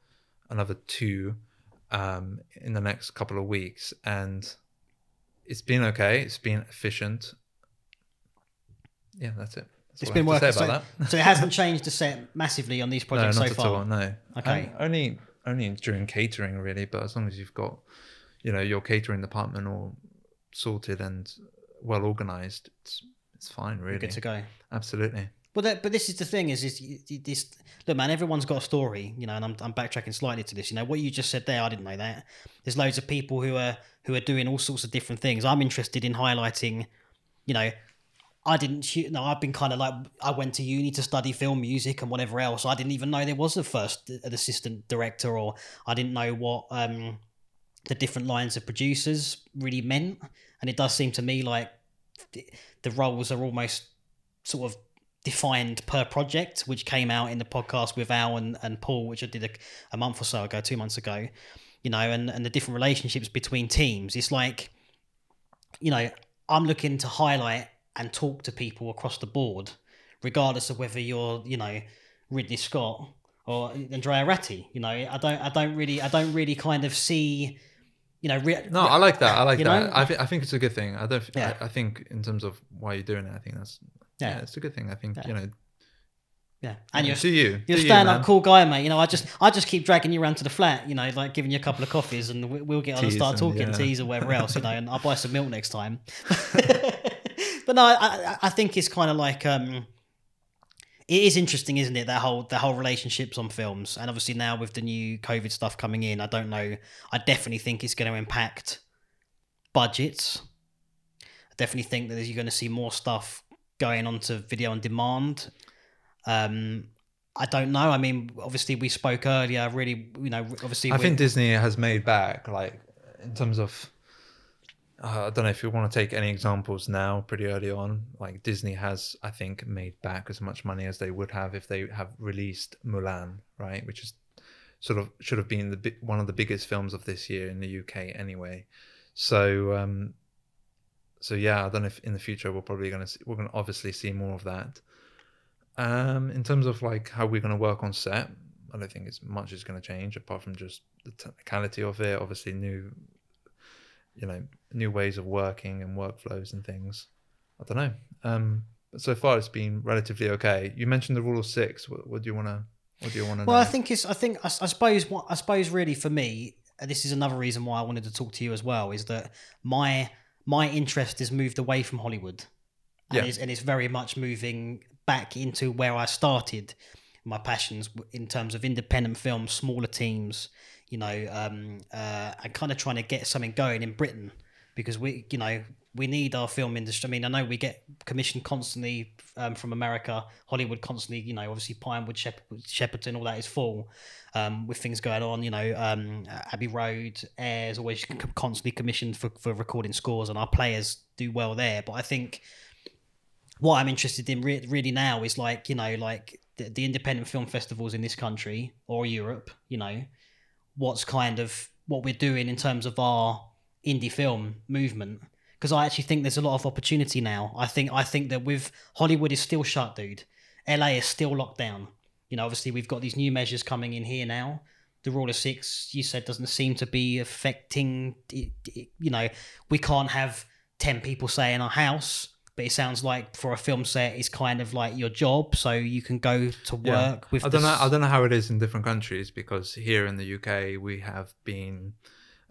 2 in the next couple of weeks, and it's been okay. It's been efficient. Yeah, that's it. That's it's all I been have to working. say about that. So it hasn't changed the set massively on these No, projects not so at far. all. No. Okay. Only during catering really, but as long as you've got, you know, your catering department all sorted and well organized, it's fine really. Good to go. Absolutely. But this is the thing is this. Look, man, everyone's got a story, you know, and I'm backtracking slightly to this. You know, what you just said there, I didn't know that. There's loads of people who are doing all sorts of different things. I'm interested in highlighting, you know, I've been kind of like, I went to uni to study film music and whatever else. I didn't even know there was a first assistant director, or I didn't know what the different lines of producers really meant. And it does seem to me like the roles are almost sort of defined per project, which came out in the podcast with Al and Paul, which I did a month or so ago, 2 months ago, you know, and the different relationships between teams. It's like, you know, I'm looking to highlight and talk to people across the board, regardless of whether you're, you know, Ridley Scott or Andrea Ratti. You know, I don't really kind of see, you know. No, I like that. I like you that. know? I think it's a good thing. Yeah. I think in terms of why you're doing it, I think that's Yeah. it's a good thing. I think Yeah. you know. Yeah, and Do you? You're a Do you, stand-up man? cool guy, mate. You know, I just keep dragging you around to the flat. You know, like giving you a couple of coffees, and we'll get on and Teas start and, talking yeah. teas or whatever else. You know, and I'll buy some milk next time. But no, I think it's kind of like it is interesting, isn't it? That whole relationships on films, and obviously now with the new COVID stuff coming in, I don't know. I definitely think it's going to impact budgets. I definitely think that you're going to see more stuff going on to video on demand. I don't know. I mean, obviously we spoke earlier. Really, you know, obviously I think Disney has made back, like in terms of. I don't know if you want to take any examples now, pretty early on. Like Disney has, I think, made back as much money as they would have if they have released Mulan, right? Which is sort of should have been one of the biggest films of this year in the UK anyway. So, so yeah, I don't know if in the future we're going to obviously see more of that. In terms of like how we're going to work on set, I don't think much is going to change apart from just the technicality of it. Obviously, new new ways of working and workflows and things. I don't know. But so far it's been relatively okay. You mentioned the rule of six. What do you want to know? Well, I suppose really for me, and this is another reason why I wanted to talk to you as well, is that my interest has moved away from Hollywood, and it's very much moving back into where I started my passions in terms of independent films, smaller teams, and kind of trying to get something going in Britain, because we need our film industry. I mean, I know we get commissioned constantly from America, Hollywood constantly, obviously Pinewood, Shepperton, all that is full with things going on, Abbey Road, Air is always constantly commissioned for recording scores, and our players do well there. But I think what I'm interested in really now is the independent film festivals in this country or Europe, what we're doing in terms of our indie film movement. Because I actually think there's a lot of opportunity now. I think that with Hollywood is still shut, dude. LA is still locked down. Obviously we've got these new measures coming in here now. The rule of six, you said, doesn't seem to be affecting. We can't have 10 people say in our house, but it sounds like for a film set, it's kind of like your job, so you can go to work with. I don't know how it is in different countries, because here in the UK we have been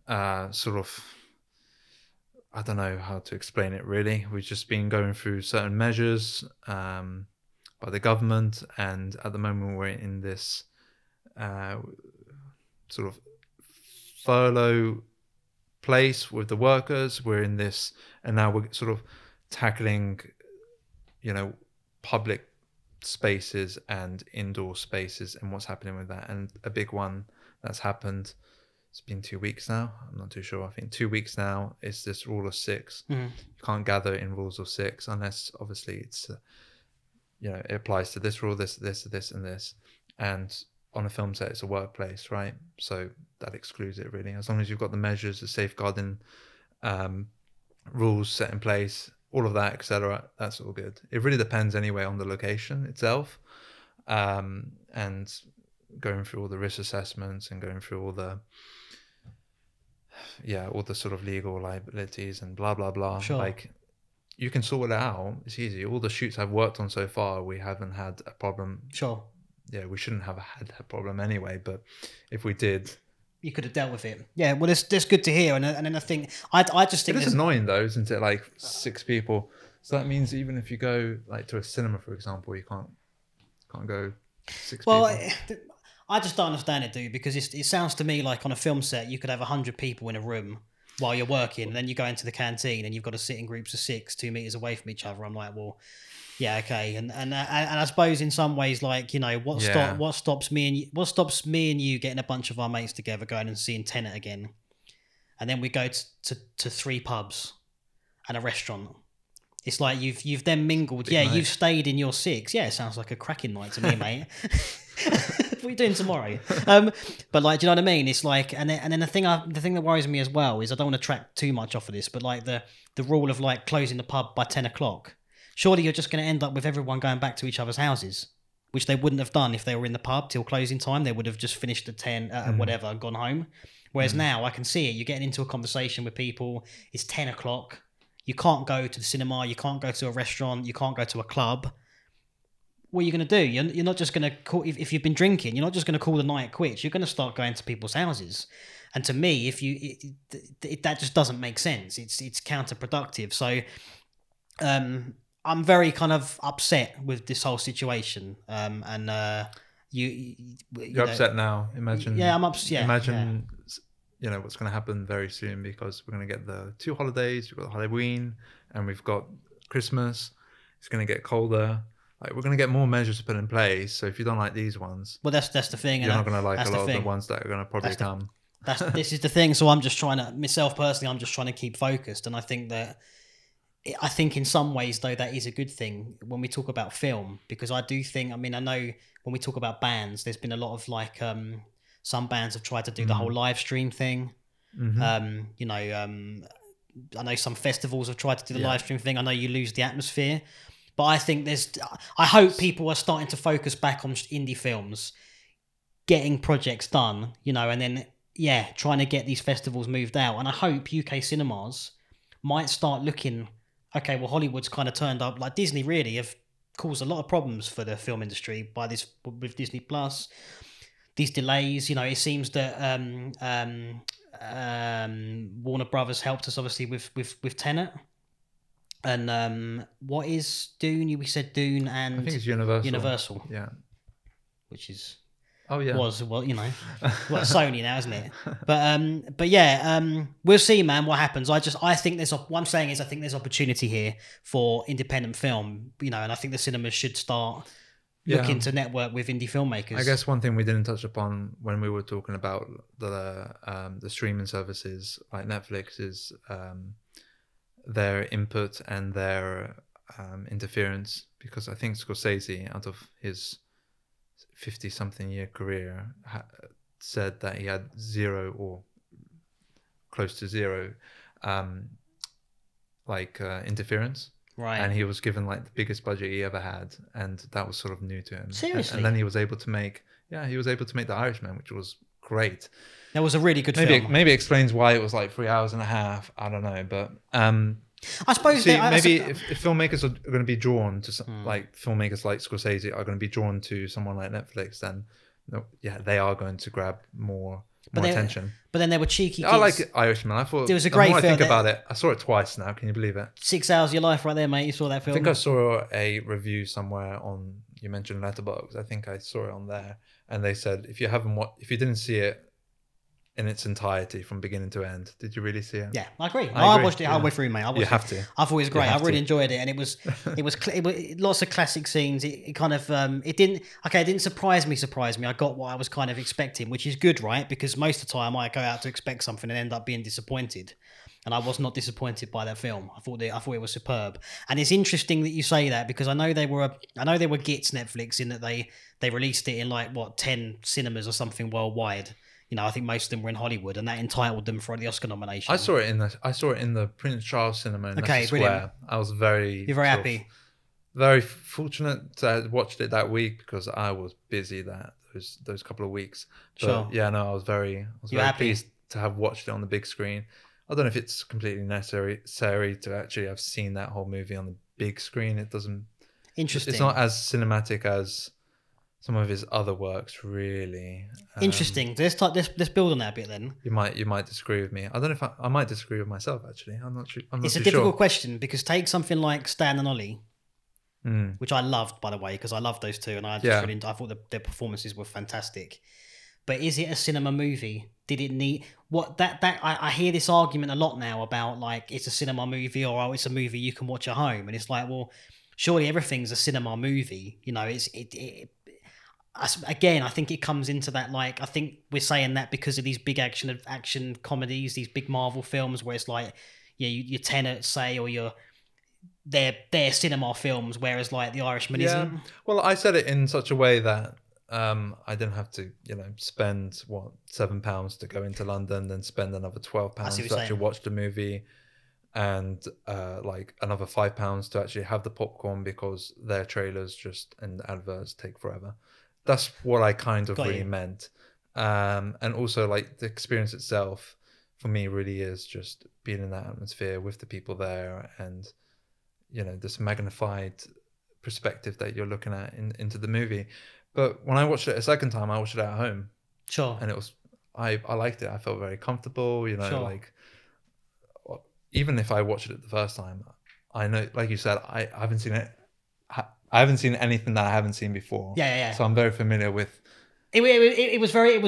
sort of. I don't know how to explain it really. We've just been going through certain measures by the government, and at the moment we're in this sort of furlough place with the workers. We're in this, and now we're sort of tackling, public spaces and indoor spaces and what's happening with that. And a big one that's happened, it's been 2 weeks now. I'm not too sure. I think 2 weeks now is this rule of six. You can't gather in rules of six unless obviously it's, it applies to this rule, this, and this. And on a film set, it's a workplace, right? So that excludes it really. As long as you've got the measures, the safeguarding rules set in place, all of that, etc., that's all good. It really depends anyway on the location itself, and going through all the risk assessments and going through all the sort of legal liabilities and blah blah blah. Sure. You can sort it out. It's easy. All the shoots I've worked on so far, we haven't had a problem. Sure. Yeah, we shouldn't have had a problem anyway, but if we did, you could have dealt with it. Yeah, well, that's good to hear. And then I think I just think it is annoying though, isn't it? 6 people. So that means even if you go to a cinema, for example, you can't go 6 people. Well, I just don't understand it, dude, because it sounds to me like on a film set you could have 100 people in a room while you're working, and then you go into the canteen and you've got to sit in groups of 6, 2 meters away from each other. I'm like, well, yeah, okay, and I suppose in some ways, what stops me and you getting a bunch of our mates together going and seeing Tenet again, and then we go to 3 pubs and a restaurant. It's like you've then mingled. Big night. You've stayed in your 6. Yeah, it sounds like a cracking night to me, mate. What are you doing tomorrow? But do you know what I mean? It's like, and then the thing that worries me as well is I don't want to track too much off of this, but the rule of closing the pub by 10 o'clock. Surely you're just going to end up with everyone going back to each other's houses, which they wouldn't have done if they were in the pub till closing time. They would have just finished at 10, whatever, and gone home. Whereas now I can see it. You're getting into a conversation with people. It's 10 o'clock. You can't go to the cinema. You can't go to a restaurant. You can't go to a club. What are you going to do? You're not just going to call, if you've been drinking, you're not just going to call the night quits. You're going to start going to people's houses. And to me, that just doesn't make sense. It's counterproductive. So I'm very kind of upset with this whole situation. You're upset now. Imagine. Yeah, I'm upset. Yeah, imagine. Yeah. What's going to happen very soon, because we're going to get the 2 holidays. We've got Halloween and we've got Christmas. It's going to get colder. We're going to get more measures put in place. So if you don't like these ones, well, that's the thing. You're not going to like a lot of the ones that are going to probably come. This is the thing. So I'm just trying to, myself personally, I'm just trying to keep focused. And I think in some ways, though, that is a good thing when we talk about film, because I do think, I know when we talk about bands, there's been a lot of some bands have tried to do the whole live stream thing. Mm-hmm. I know some festivals have tried to do the live stream thing. I know you lose the atmosphere, but I think I hope people are starting to focus back on indie films, getting projects done, and then yeah, trying to get these festivals moved out. And I hope UK cinemas might start looking, okay, well, Hollywood's kind of turned up, like Disney really have caused a lot of problems for the film industry by this, with Disney Plus, these delays. You know, it seems that Warner Brothers helped us obviously with Tenet. And what is Dune? We said Dune and I think it's Universal. Universal, Yeah. which is Oh yeah. was, well, you know, well, Sony now, isn't it? But yeah, we'll see, man, what happens. I think what I'm saying is I think there's opportunity here for independent film, you know, and I think the cinemas should start looking to network with indie filmmakers. I guess one thing we didn't touch upon when we were talking about the streaming services like Netflix is their input and their interference, because I think Scorsese, out of his 50-something year career, said that he had zero or close to zero interference, Right. And he was given like the biggest budget he ever had, and that was sort of new to him. Seriously? And then he was able to make The Irishman, which was great. That was a really good film. Maybe it explains why it was like 3 hours and a half. I don't know, but I suppose if filmmakers are going to be drawn to like filmmakers like Scorsese are going to be drawn to someone like Netflix, then they are going to grab more attention. But then there were cheeky kids. I like Irishman. I thought there was a great film. I think about it, I saw it twice now. Can you believe it? 6 hours of your life right there, mate. You saw that film? I think I saw a review somewhere on, you mentioned Letterboxd. I think I saw it on there, and they said if you didn't see it in its entirety from beginning to end, did you really see it? Yeah, I agree. I watched it halfway through, mate. You have to. I thought it was great. I really enjoyed it, and it was lots of classic scenes. It kind of it didn't surprise me. I got what I was kind of expecting, which is good, right? Because most of the time I go out to expect something and end up being disappointed. And I was not disappointed by that film. I thought it was superb. And it's interesting that you say that, because I know they were gits, Netflix, in that they released it in 10 cinemas or something worldwide. You know, I think most of them were in Hollywood, and that entitled them for the Oscar nomination. I saw it in the Prince Charles Cinema in Leicester Square. Brilliant. I was very happy. Very fortunate to have watched it that week, because I was busy those couple of weeks. But sure. Yeah, no, I was very pleased to have watched it on the big screen. I don't know if it's completely necessary to actually have seen that whole movie on the big screen. It doesn't. Interesting. It's not as cinematic as some of his other works, really. Interesting. Let's build on that a bit then. You might disagree with me. I don't know if I might disagree with myself, actually. I'm not sure. It's a difficult question, because take something like Stan and Ollie, which I loved, by the way, because I loved those two, and I thought their performances were fantastic. But is it a cinema movie? Did it need what that I hear this argument a lot now about, like, it's a cinema movie, or it's a movie you can watch at home, and it's like, well, surely everything's a cinema movie. You know, again, I think it comes into that, like, I think we're saying that because of these big action comedies, these big Marvel films, where it's like, your Tenet, say, or they're cinema films, whereas like The Irishman isn't. Well, I said it in such a way that I didn't have to, spend £7 to go into London, then spend another £12 to actually watch the movie, and like another £5 to actually have the popcorn, because their trailers and adverts take forever. That's what I kind of really meant. And also, like, the experience itself for me really is just being in that atmosphere with the people there, and this magnified perspective that you're looking at into the movie. But when I watched it a second time, I watched it at home. Sure. And it was I liked it. I felt very comfortable, Sure. Like, even if I watched it the first time, I know, like you said, I haven't seen it. I haven't seen anything that I haven't seen before. Yeah. So I'm very familiar with. It was very. I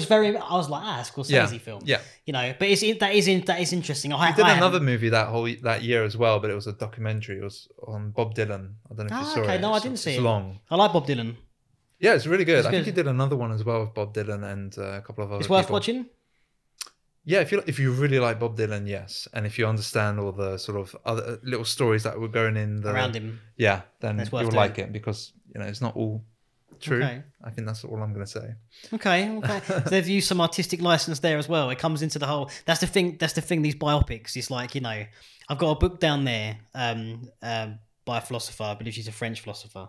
was like, Scorsese film. Yeah. But that is interesting. He did another movie that year as well, but it was a documentary. It was on Bob Dylan. I don't know if you saw it. Okay, no, I didn't see it. It's long. I like Bob Dylan. Yeah, it's really good. I think he did another one as well with Bob Dylan and a couple of other. It's worth watching. Yeah, if you really like Bob Dylan, yes, and if you understand all the sort of other little stories that were going in around him, yeah, then you'll like it, because it's not all true. Okay. I think that's all I'm going to say. Okay. So they've used some artistic license there as well. It comes into the whole. That's the thing. These biopics. It's like, I've got a book down there by a philosopher. I believe she's a French philosopher,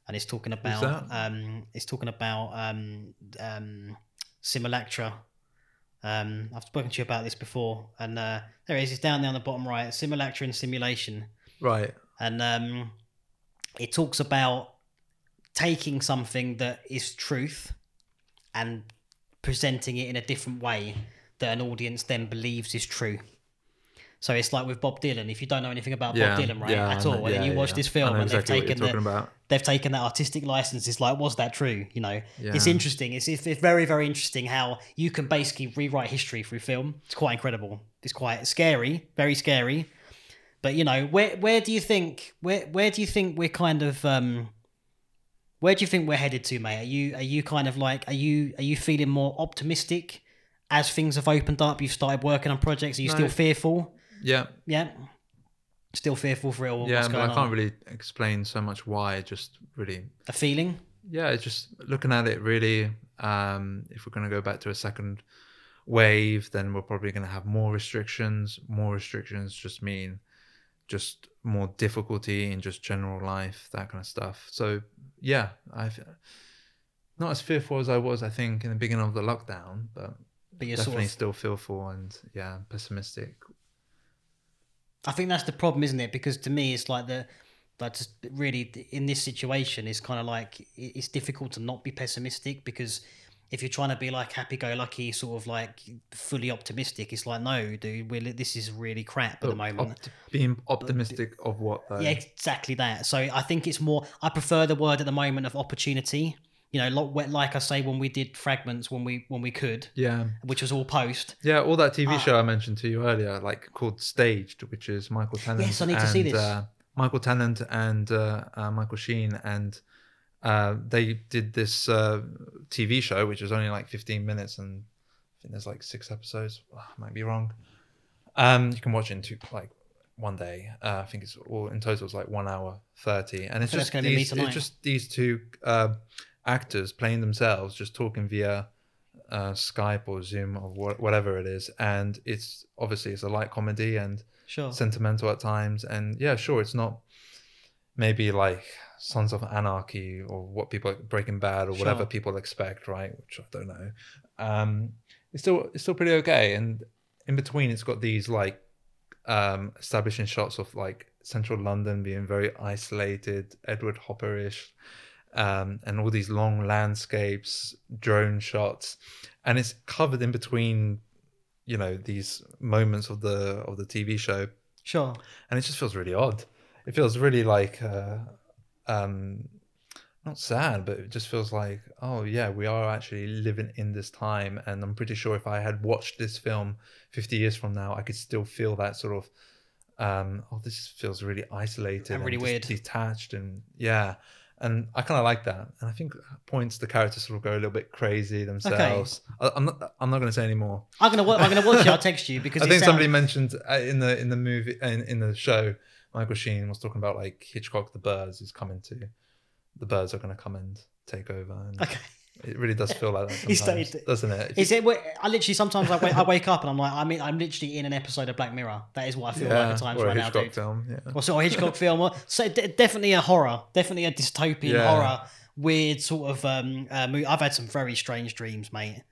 and it's talking about simulacra. I've spoken to you about this before, and there it is. It's down there on the bottom right. Simulacra and simulation, Right. and it talks about taking something that is truth and presenting it in a different way that an audience then believes is true. So it's like with Bob Dylan. If you don't know anything about Bob Dylan, right, at all, and then you watch this film and exactly they've taken that artistic license. It's like, was that true? You know, it's interesting. It's very, very interesting how you can basically rewrite history through film. It's quite incredible. It's quite scary, very scary. But you know, where do you think we're kind of where do you think we're headed to, mate? Are you kind of like are you feeling more optimistic as things have opened up? You've started working on projects. Are you still fearful? Yeah. Yeah. Still fearful for it all. Yeah, but I can't really explain so much why. Just really a feeling. Yeah, it's just looking at it really. If we're going to go back to a second wave, then we're probably going to have more restrictions. More restrictions just mean just more difficulty in just general life, that kind of stuff. So yeah, I've not as fearful as I was, I think, in the beginning of the lockdown, but you're definitely still fearful and pessimistic. I think that's the problem, isn't it? Because to me, it's like just really in this situation, it's kind of like it's difficult to not be pessimistic, because if you're trying to be like happy-go-lucky, sort of like fully optimistic, it's like, no, dude, this is really crap at the moment. Being optimistic of what, though? Yeah, exactly that. So I think it's more, I prefer the word at the moment of opportunity. You know, like I say, when we did Fragments, when we could, which was all post. Yeah, all that TV show I mentioned to you earlier, like called Staged, which is Michael Tennant. Yes, I need to see this. Michael Tennant and Michael Sheen, and they did this TV show, which was only like 15 minutes, and I think there's like 6 episodes. I might be wrong. You can watch it in one day. I think it's all in total it's like 1 hour 30, and it's just these two actors playing themselves, just talking via Skype or Zoom or whatever it is, and it's a light comedy and sentimental at times, and it's not maybe like Sons of Anarchy or what people Breaking Bad or whatever people expect, right? Which I don't know. It's still pretty okay, and in between it's got these like establishing shots of like central London being very isolated, Edward Hopper-ish. And all these long landscapes, drone shots, and it's covered in between, you know, these moments of the TV show. Sure. And it just feels really odd. It feels really like not sad, but it just feels like, oh yeah, we are actually living in this time. And I'm pretty sure if I had watched this film 50 years from now, I could still feel that sort of this feels really isolated and really weird, detached, and and I kind of like that, and I think at points the characters sort of go a little bit crazy themselves. Okay. I'm not going to say any more. I'm gonna watch it. I'll text you, because I think somebody mentioned in the movie in the show, Michael Sheen was talking about like Hitchcock, the birds are going to come and take over. And it really does feel like that sometimes, doesn't it? Is it? I literally sometimes I wake up and I'm like, I'm literally in an episode of Black Mirror. That is what I feel like at times right now, dude. Or sort of Hitchcock film. So definitely a horror, definitely a dystopian horror, weird sort of movie. I've had some very strange dreams, mate.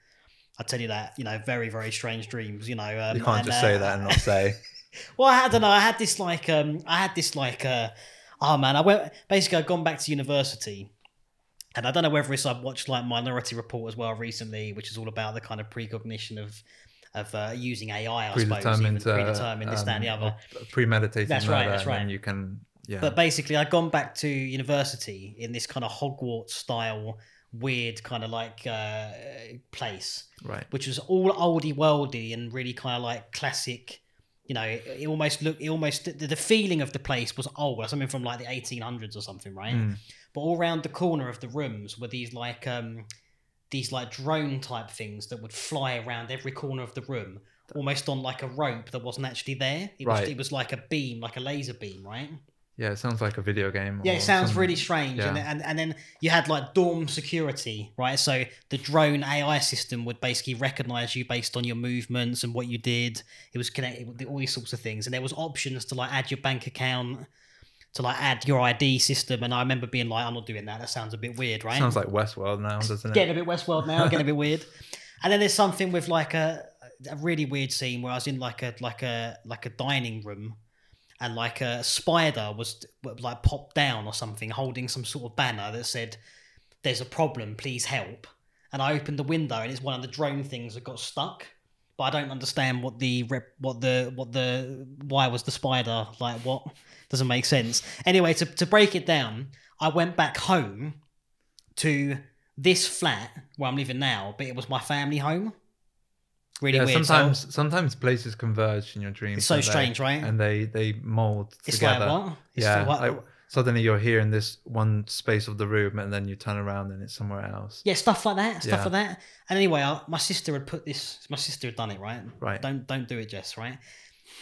I tell you that, you know, very, very strange dreams. You know, you can't just say that and not say. Well, I don't know. I had this like, oh man, I'd gone back to university. And I don't know whether I've watched like Minority Report as well recently, which is all about the kind of precognition of using AI, I suppose, even predetermined, this, that, and the other. Premeditated. That's right. And you can, But basically, I'd gone back to university in this kind of Hogwarts style, weird kind of like place, right? Which was all oldie worldy and really kind of like classic. You know, the feeling of the place was old, something from like the 1800s or something, right? But all around the corner of the rooms were these like drone type things that would fly around every corner of the room, almost on like a rope that wasn't actually there. It was like a beam, like a laser beam, right? Yeah, it sounds like a video game. Yeah, it sounds really strange. Yeah. And then you had like dorm security, right? So the drone AI system would basically recognize you based on your movements and what you did. It was connected with all these sorts of things. And there was options to like add your bank account, to like add your ID system. And I remember being like, I'm not doing that. That sounds a bit weird, right? Sounds like Westworld now, doesn't it? Getting a bit Westworld now, getting a bit weird. And then there's something with like a really weird scene where I was in like a dining room, and like a spider was like popped down or something, holding some sort of banner that said, "There's a problem, please help." And I opened the window, and it's one of the drone things that got stuck. But I don't understand why was the spider like, what? Doesn't make sense. Anyway, to break it down, I went back home to this flat where I'm living now, but it was my family home. Really weird. Sometimes places converge in your dreams. It's so strange, right? And they mold It's together. like, what? It's Yeah. like, Like, suddenly you're here in this one space of the room, and then you turn around and it's somewhere else. yeah, stuff like that. Yeah. And anyway, my sister had put this. My sister had done it, right? Right. Don't do it, Jess. Right?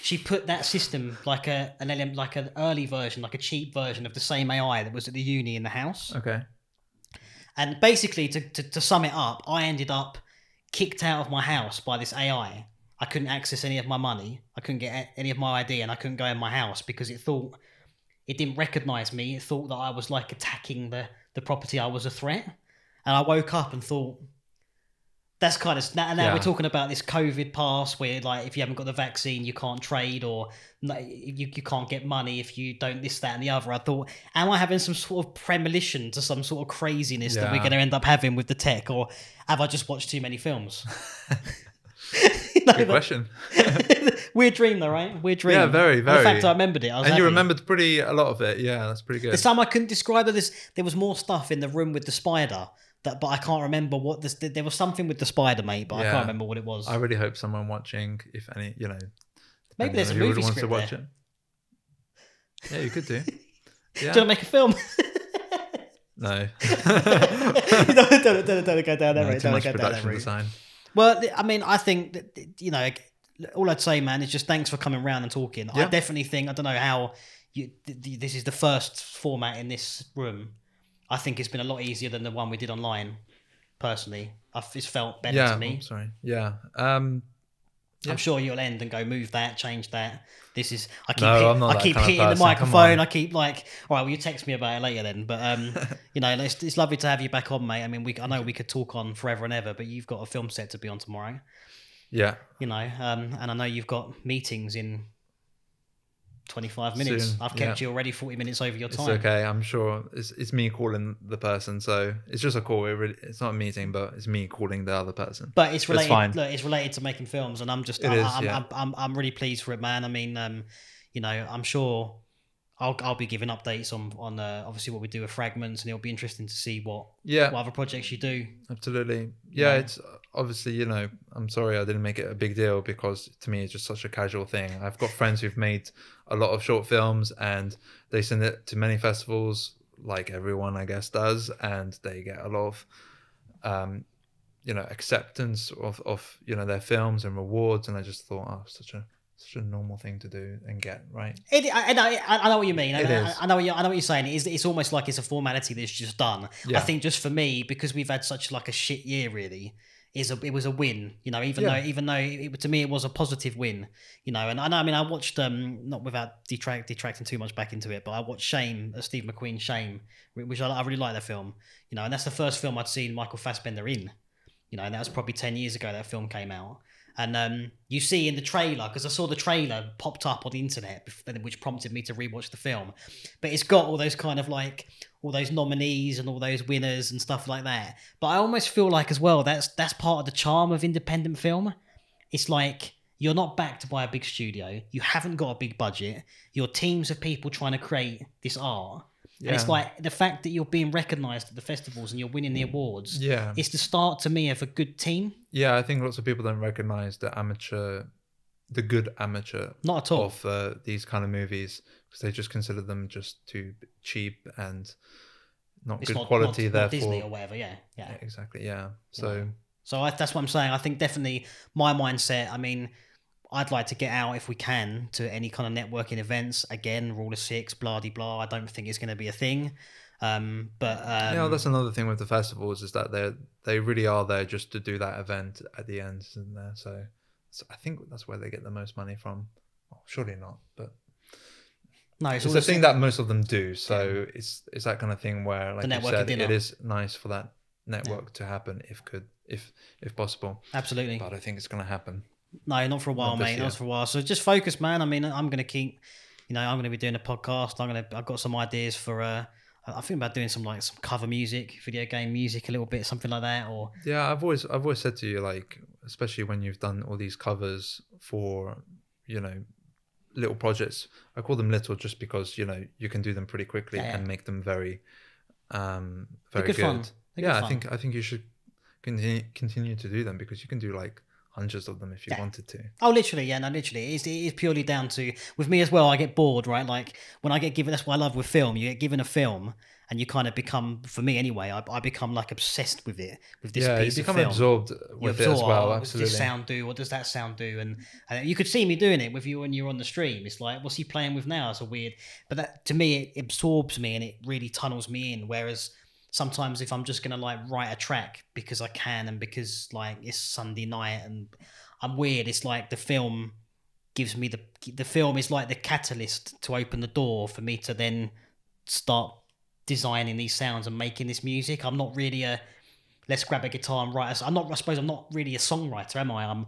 She put that system like an early version, like a cheap version of the same AI that was at the uni in the house. Okay. And basically, to sum it up, I ended up kicked out of my house by this AI. I couldn't access any of my money. I couldn't get any of my ID, and I couldn't go in my house because it didn't recognize me. It thought that I was like attacking the property. I was a threat. And I woke up and thought, that's kind of... Now we're talking about this COVID pass where, like, if you haven't got the vaccine, you can't trade, or you can't get money if you don't this, that, and the other. I thought, am I having some sort of premonition to some sort of craziness that we're going to end up having with the tech, or have I just watched too many films? Good question. Weird dream, though, right? Weird dream. Yeah, very, very. And the fact I remembered it, I was And happy. you remembered a lot of it. Yeah, that's pretty good. The time I couldn't describe it. There was more stuff in the room with the spider, but I can't remember what this. There was something with the spider, mate, but I can't remember what it was. I really hope someone watching, if any, Maybe there's a who movie wants to script watch there. it. Yeah, you could do. Yeah. Do you want to make a film? No. don't go down that route. Too Don't much go down that production route. design. Well, I mean, I think that, all I'd say, man, is just thanks for coming round and talking. Yeah. I definitely think, I don't know how this is the first format in this room. I think it's been a lot easier than the one we did online. Personally, it's felt better to me. I'm sorry. Yeah. I'm sure you'll end and go move that, change that. This is I'm not I that keep kind of hitting the person, come microphone. on. I keep like, all right, well, you text me about it later then. But it's lovely to have you back on, mate. I mean, I know we could talk on forever and ever, but you've got a film set to be on tomorrow. Yeah. And I know you've got meetings in 25 minutes. Soon, I've kept you already 40 minutes over your time. It's okay. I'm sure it's me calling the person, so it's just a call. It's not a meeting, but it's me calling the other person. But it's related. fine. Look, it's related to making films, and I'm really pleased for it, man. I mean, I'm sure I'll be giving updates on obviously what we do with Fragments, and it'll be interesting to see what other projects you do. Absolutely. Yeah, it's obviously, I'm sorry I didn't make it a big deal, because to me it's just such a casual thing. I've got friends who've made a lot of short films and they send it to many festivals, like everyone I guess does, and they get a lot of acceptance of their films and rewards, and I just thought, such a normal thing to do and get, right? I know what you mean. It is. I know what you're saying. It's almost like it's a formality that's just done. Yeah. I think just for me, because we've had such like a shit year, really, it was a win. Even though to me it was a positive win. And I watched not without detracting too much back into it, but I watched Shame, Steve McQueen's Shame, which I really like that film. And that's the first film I'd seen Michael Fassbender in. And that was probably 10 years ago that film came out. And you see in the trailer, because I saw the trailer popped up on the internet, which prompted me to rewatch the film. But it's got all those kind of like all those nominees and all those winners and stuff like that. But I almost feel like as well that's part of the charm of independent film. It's like you're not backed by a big studio. You haven't got a big budget. Your teams of people trying to create this art. Yeah. And it's like the fact that you're being recognised at the festivals and you're winning the awards. Yeah, it's the start to me of a good team. Yeah, I think lots of people don't recognise the good amateur, not at all, of these kind of movies, because they just consider them just too cheap and not good quality. Not Disney or whatever. Yeah, exactly. Yeah, so that's what I'm saying. I think definitely my mindset. I mean, I'd like to get out if we can to any kind of networking events. Again, Rule of Six, blah de blah. I don't think it's going to be a thing. That's another thing with the festivals, is that they really are there just to do that event at the end, isn't there? So I think that's where they get the most money from. Well, surely not, but no, it's the thing that most of them do. So it's that kind of thing where, like you said, it is nice for that network to happen if possible. Absolutely, but I think it's going to happen. No, not for a while, Not this mate. year. Not for a while. So just focus, man. I mean, I'm gonna keep. I'm gonna be doing a podcast. I've got some ideas for. I think about doing some cover music, video game music, a little bit, something like that. Or Yeah, I've always said to you, like, especially when you've done all these covers for, little projects. I call them little just because you can do them pretty quickly Yeah. and make them very, They're very good good. fun. They're Yeah, good fun. I think you should continue to do them because you can do like hundreds of them if you Yeah. wanted to. Oh, literally, yeah, no, literally. It is purely down to, with me as well, I get bored, right? Like, when I get given, that's what I love with film, you get given a film, and you kind of become, for me anyway, I become, like, obsessed with it, with this Yeah, you piece of become film. absorbed with it as well, what does absolutely. this sound do? What does that sound do? And you could see me doing it with you when you're on the stream. It's like, what's he playing with now? It's a weird, but that, to me, it absorbs me, and it really tunnels me in, whereas sometimes if I'm just going to, like, write a track because I can, and because, like, it's Sunday night, and I'm weird. It's like the film gives me the film is like the catalyst to open the door for me to then start designing these sounds and making this music. I'm not really let's grab a guitar and write. I suppose I'm not really a songwriter, am I? I'm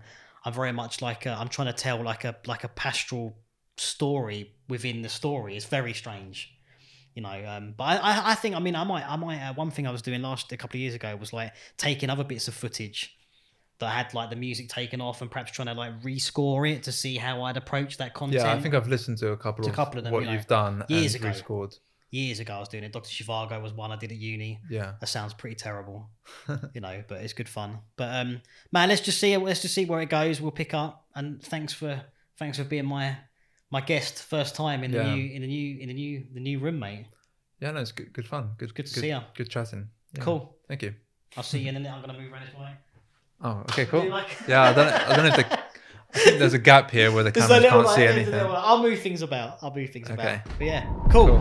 very much like I'm trying to tell like a pastoral story within the story. It's very strange. But I think, I might one thing I was doing a couple of years ago was like taking other bits of footage that had like the music taken off and perhaps trying to like rescore it to see how I'd approach that content. Yeah, I think I've listened to a couple of them, what you've done years and ago. rescored. Years ago I was doing it. Dr. Zhivago was one I did at uni. Yeah. That sounds pretty terrible, but it's good fun. But man, let's just see where it goes. We'll pick up, and thanks for being my guest first time in the new room, mate. Yeah, no, it's good fun. Good to see ya. Good chatting. Yeah. Cool. Thank you. I'll see you in a minute. I'm gonna move around this way. Oh, okay, cool. Do like- Yeah, I don't know if I think there's a gap here where the cameras can't see anything. I'll move things about. Okay. But yeah, cool.